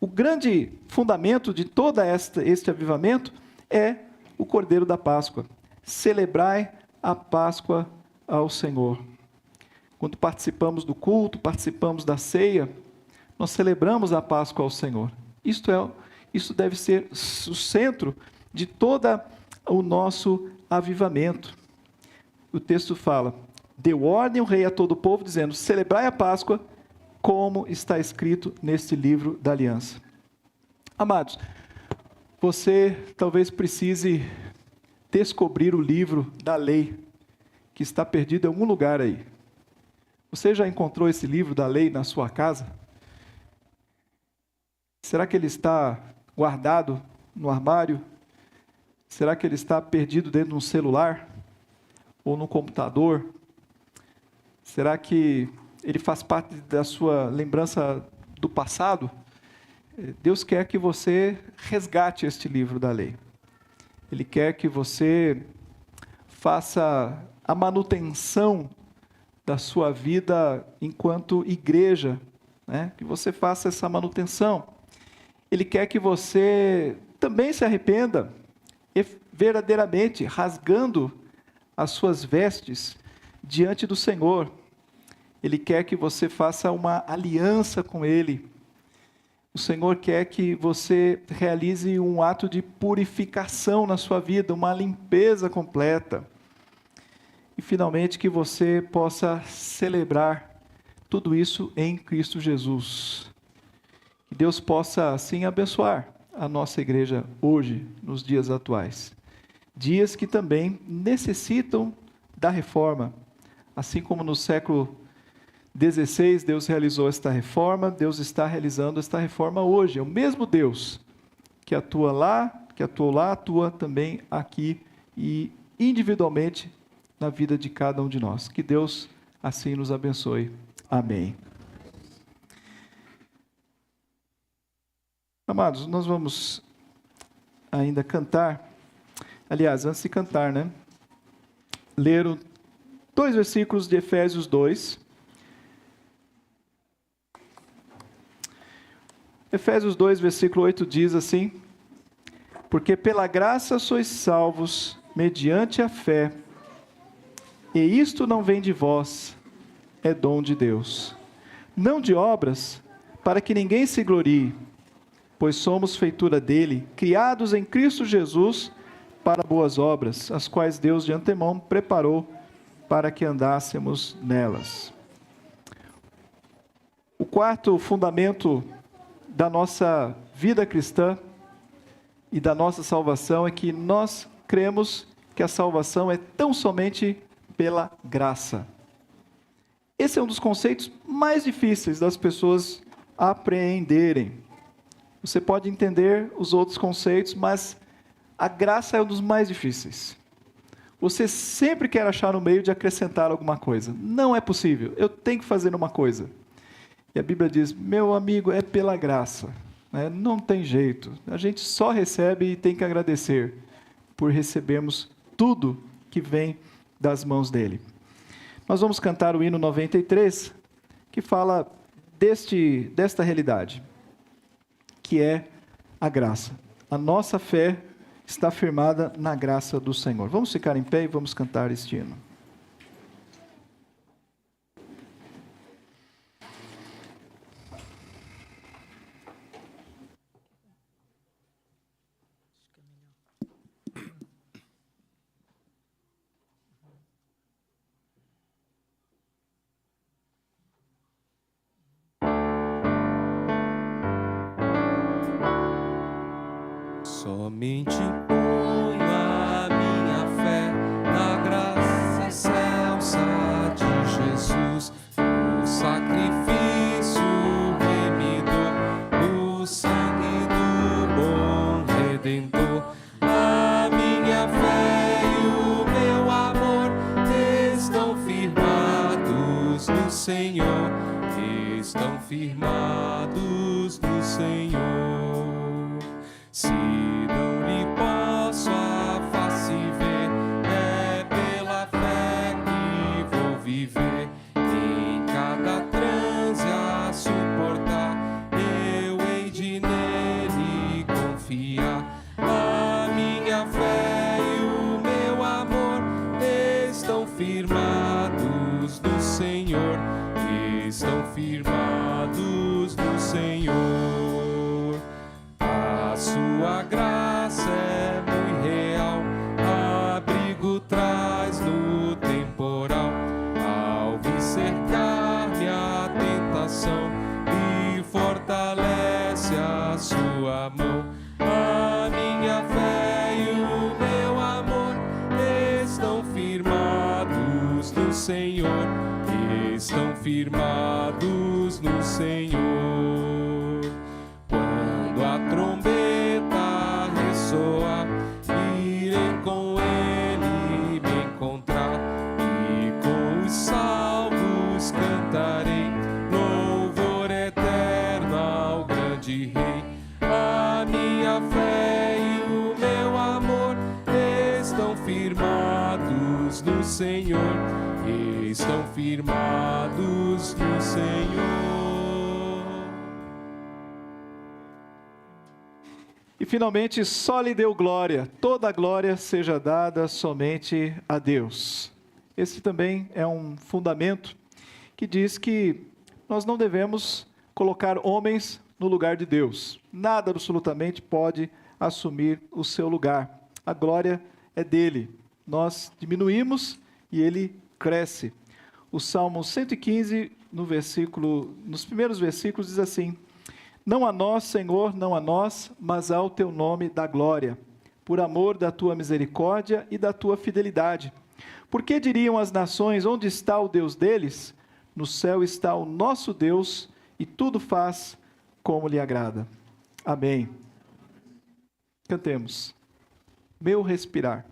o grande fundamento de todo este avivamento é o Cordeiro da Páscoa. Celebrai a Páscoa ao Senhor. Quando participamos do culto, participamos da ceia, nós celebramos a Páscoa ao Senhor. Isso deve ser o centro de todo o nosso avivamento. O texto fala: deu ordem o rei a todo o povo, dizendo: celebrai a Páscoa, como está escrito neste livro da aliança. Amados, você talvez precise descobrir o livro da lei, que está perdido em algum lugar aí. Você já encontrou esse livro da lei na sua casa? Será que ele está guardado no armário? Será que ele está perdido dentro de um celular? Ou no computador? Será que ele faz parte da sua lembrança do passado? Deus quer que você resgate este livro da lei. Ele quer que você faça a manutenção da sua vida enquanto igreja, né? Que você faça essa manutenção. Ele quer que você também se arrependa, verdadeiramente, rasgando as suas vestes diante do Senhor. Ele quer que você faça uma aliança com Ele. O Senhor quer que você realize um ato de purificação na sua vida, uma limpeza completa. E, finalmente, que você possa celebrar tudo isso em Cristo Jesus. Que Deus possa, assim, abençoar a nossa igreja hoje, nos dias atuais. Dias que também necessitam da reforma. Assim como no século XVI Deus realizou esta reforma, Deus está realizando esta reforma hoje. É o mesmo Deus que atua lá, que atuou lá, atua também aqui e individualmente na vida de cada um de nós. Que Deus assim nos abençoe. Amém. Amados, nós vamos ainda cantar. Aliás, antes de cantar, né? Ler 2 versículos de Efésios 2. Efésios 2, versículo 8 diz assim: porque pela graça sois salvos, mediante a fé, e isto não vem de vós, é dom de Deus. Não de obras, para que ninguém se glorie, pois somos feitura dele, criados em Cristo Jesus, para boas obras, as quais Deus de antemão preparou para que andássemos nelas. O quarto fundamento da nossa vida cristã e da nossa salvação é que nós cremos que a salvação é tão somente pela graça. Esse é um dos conceitos mais difíceis das pessoas apreenderem. Você pode entender os outros conceitos, mas a graça é um dos mais difíceis. Você sempre quer achar um meio de acrescentar alguma coisa. Não é possível, eu tenho que fazer uma coisa. E a Bíblia diz: meu amigo, é pela graça, né? Não tem jeito. A gente só recebe e tem que agradecer por recebermos tudo que vem das mãos dele. Nós vamos cantar o hino 93, que fala desta realidade, que é a graça. A nossa fé está firmada na graça do Senhor. Vamos ficar em pé e vamos cantar este hino. Somente ponho a minha fé na graça excelsa de Jesus, o sacrifício remidor, o sangue do bom Redentor. A minha fé e o meu amor estão firmados no Senhor, estão firmados no Senhor. Se não lhe posso a face ver, é pela fé que vou viver. Em cada transe a suportar, eu hei de nele confiar. A minha fé e o meu amor tua mão. A minha fé e o meu amor estão firmados no Senhor, estão firmados no Senhor. Quando a trombeta ressoar, irei com Ele me encontrar, e com os salvos cantarei louvor eterno ao grande Rei. A minha fé e o meu amor estão firmados no Senhor, estão firmados no Senhor. E finalmente, só lhe deu glória, toda a glória seja dada somente a Deus. Esse também é um fundamento que diz que nós não devemos colocar homens no lugar de Deus. Nada absolutamente pode assumir o seu lugar. A glória é dele. Nós diminuímos e ele cresce. O Salmo 115, nos primeiros versículos, diz assim: não a nós, Senhor, não a nós, mas ao teu nome dá glória, por amor da tua misericórdia e da tua fidelidade. Por que diriam as nações, onde está o Deus deles? No céu está o nosso Deus, e tudo faz como lhe agrada. Amém. Cantemos. Meu respirar.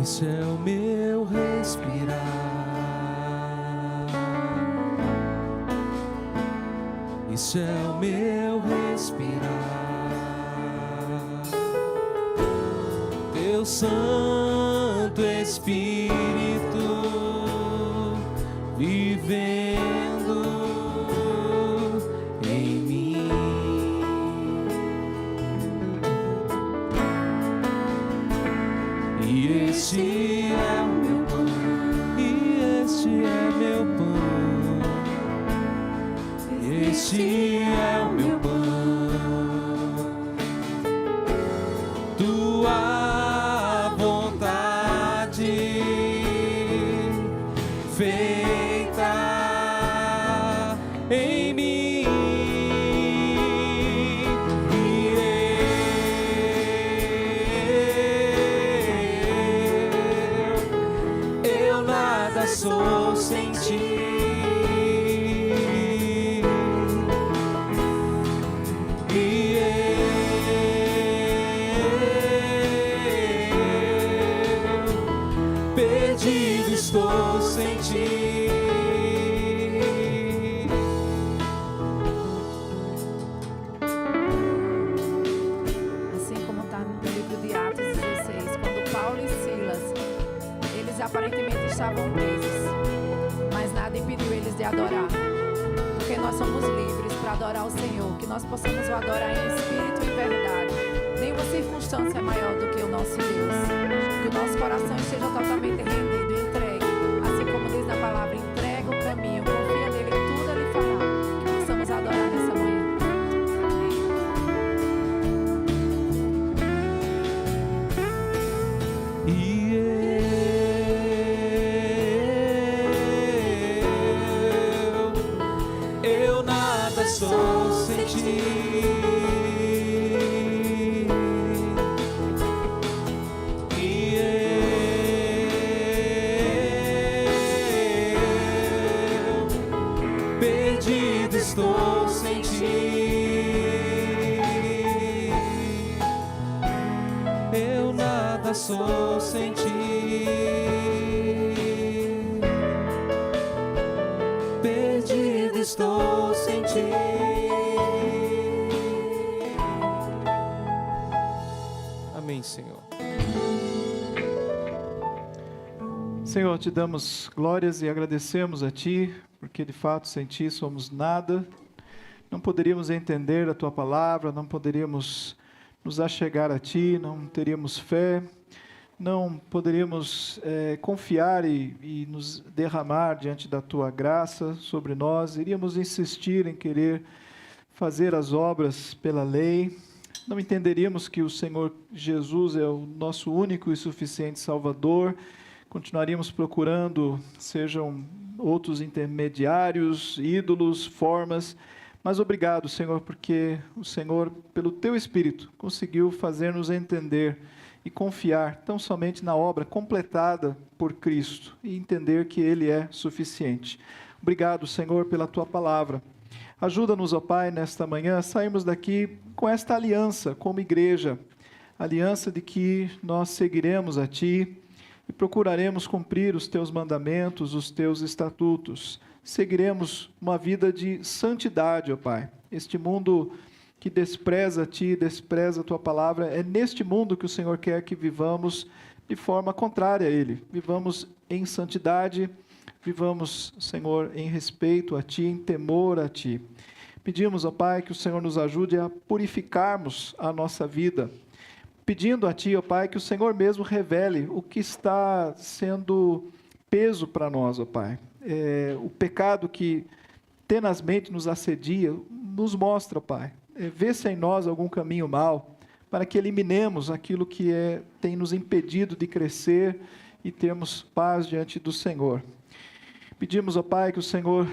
Esse é o meu respirar, esse é o meu respirar. Teu Santo Espírito vivendo em mim. E este é o meu pão, e este é meu pão, este é o meu pão. Tua vontade feita em mim. Eu nada sou sem ti. Perdido estou sem ti. Assim como está no livro de Atos 16, quando Paulo e Silas, eles aparentemente estavam presos, mas nada impediu eles de adorar, porque nós somos livres para adorar o Senhor, que nós possamos o adorar em espírito e em verdade. Nenhuma circunstância é maior do que o nosso Deus. Que o nosso coração esteja totalmente rendido e entregue, assim como diz na palavra, entrega o caminho, confia nele, tudo ele fará. Que possamos adorar nessa manhã. Eu nada sou sem ti. Perdido estou sem ti. Eu nada sou sem ti. Perdido estou sem ti. Amém, Senhor. Senhor, te damos glórias e agradecemos a Ti, porque de fato sem Ti somos nada. Não poderíamos entender a Tua palavra, não poderíamos nos achegar a Ti, não teríamos fé, não poderíamos confiar e nos derramar diante da Tua graça sobre nós. Iríamos insistir em querer fazer as obras pela lei. Não entenderíamos que o Senhor Jesus é o nosso único e suficiente Salvador. Continuaríamos procurando, sejam outros intermediários, ídolos, formas, mas obrigado, Senhor, porque o Senhor, pelo Teu Espírito, conseguiu fazer-nos entender e confiar tão somente na obra completada por Cristo e entender que Ele é suficiente. Obrigado, Senhor, pela Tua palavra. Ajuda-nos, ó Pai, nesta manhã, saímos daqui com esta aliança como igreja, aliança de que nós seguiremos a Ti, e procuraremos cumprir os Teus mandamentos, os Teus estatutos. Seguiremos uma vida de santidade, ó Pai. Este mundo que despreza a Ti, despreza a Tua palavra, é neste mundo que o Senhor quer que vivamos de forma contrária a Ele. Vivamos em santidade, vivamos, Senhor, em respeito a Ti, em temor a Ti. Pedimos, ó Pai, que o Senhor nos ajude a purificarmos a nossa vida, pedindo a Ti, ó Pai, que o Senhor mesmo revele o que está sendo peso para nós, ó Pai. O pecado que tenazmente nos assedia, nos mostra, ó Pai. Vê se há em nós algum caminho mau, para que eliminemos aquilo que tem nos impedido de crescer e termos paz diante do Senhor. Pedimos, ó Pai, que o Senhor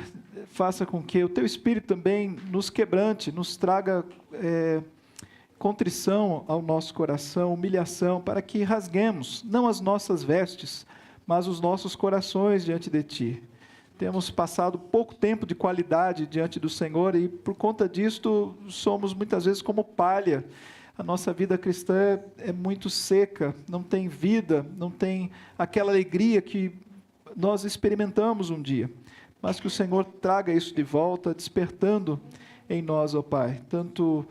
faça com que o Teu Espírito também nos quebrante, nos traga contrição ao nosso coração, humilhação, para que rasguemos, não as nossas vestes, mas os nossos corações diante de Ti. Temos passado pouco tempo de qualidade diante do Senhor e, por conta disto, somos muitas vezes como palha. A nossa vida cristã é muito seca, não tem vida, não tem aquela alegria que nós experimentamos um dia. Mas que o Senhor traga isso de volta, despertando em nós, ó Pai, tanto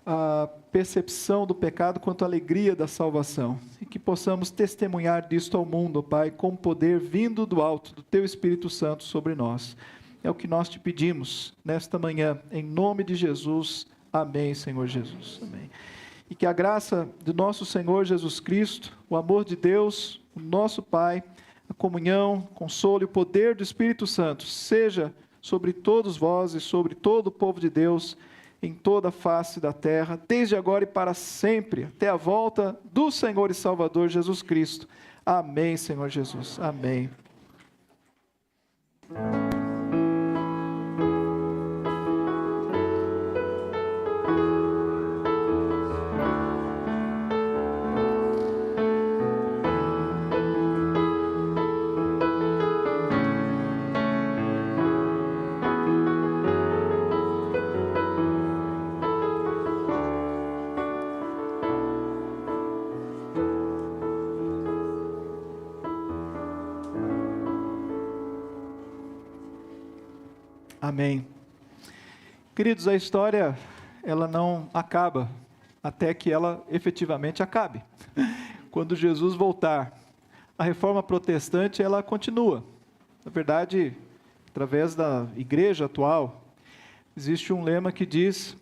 a percepção do pecado quanto a alegria da salvação, e que possamos testemunhar disto ao mundo, ó Pai, com poder vindo do alto, do Teu Espírito Santo sobre nós. É o que nós Te pedimos nesta manhã, em nome de Jesus. Amém, Senhor Jesus. Amém. E que a graça do nosso Senhor Jesus Cristo, o amor de Deus, o nosso Pai, a comunhão, o consolo e o poder do Espírito Santo seja sobre todos vós e sobre todo o povo de Deus, em toda a face da terra, desde agora e para sempre, até a volta do Senhor e Salvador Jesus Cristo. Amém, Senhor Jesus. Amém. Amém. Queridos, a história, ela não acaba até que ela efetivamente acabe. Quando Jesus voltar, a reforma protestante, ela continua. Na verdade, através da igreja atual, existe um lema que diz: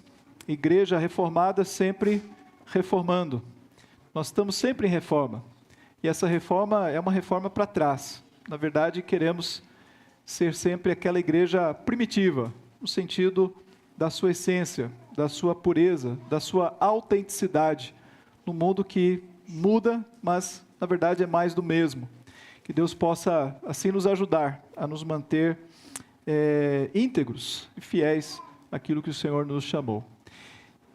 igreja reformada sempre reformando. Nós estamos sempre em reforma. E essa reforma é uma reforma para trás. Na verdade, queremos ser sempre aquela igreja primitiva, no sentido da sua essência, da sua pureza, da sua autenticidade, num mundo que muda, mas na verdade é mais do mesmo. Que Deus possa assim nos ajudar a nos manter íntegros e fiéis àquilo que o Senhor nos chamou.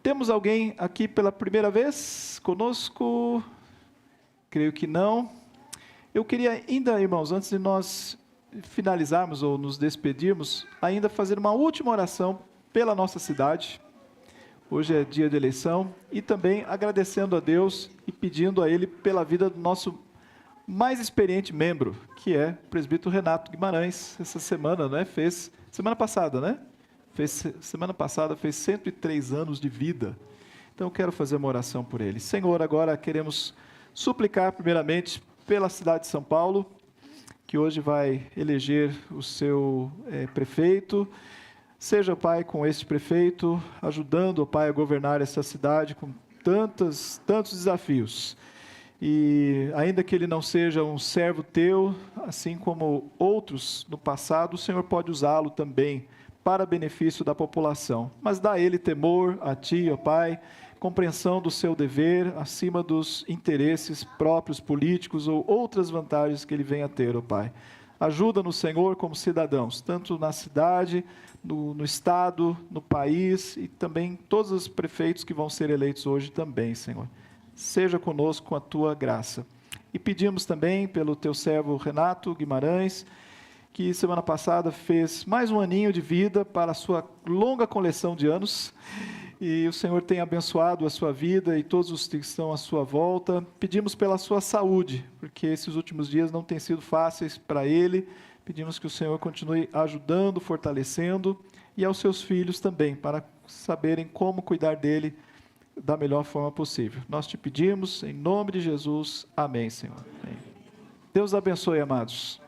Temos alguém aqui pela primeira vez conosco? Creio que não. Eu queria ainda, irmãos, antes de nós finalizarmos ou nos despedirmos, ainda fazer uma última oração pela nossa cidade. Hoje é dia de eleição, e também agradecendo a Deus e pedindo a Ele pela vida do nosso mais experiente membro, que é o presbítero Renato Guimarães. Essa semana, né, semana passada fez 103 anos de vida. Então eu quero fazer uma oração por ele. Senhor, agora queremos suplicar primeiramente pela cidade de São Paulo, que hoje vai eleger o seu prefeito. Seja, Pai, com este prefeito, ajudando, ó Pai, a governar essa cidade com tantos desafios. E ainda que ele não seja um servo teu, assim como outros no passado, o Senhor pode usá-lo também para benefício da população. Mas dá a ele temor a ti, ó Pai, compreensão do seu dever acima dos interesses próprios políticos ou outras vantagens que ele venha a ter, ó Pai. Ajuda-nos, Senhor, como cidadãos, tanto na cidade, no estado, no país e também todos os prefeitos que vão ser eleitos hoje também, Senhor. Seja conosco com a tua graça. E pedimos também pelo teu servo Renato Guimarães, que semana passada fez mais um aninho de vida para a sua longa coleção de anos, e o Senhor tem abençoado a sua vida e todos os que estão à sua volta. Pedimos pela sua saúde, porque esses últimos dias não têm sido fáceis para ele. Pedimos que o Senhor continue ajudando, fortalecendo, e aos seus filhos também, para saberem como cuidar dele da melhor forma possível. Nós te pedimos, em nome de Jesus. Amém, Senhor. Amém. Deus abençoe, amados.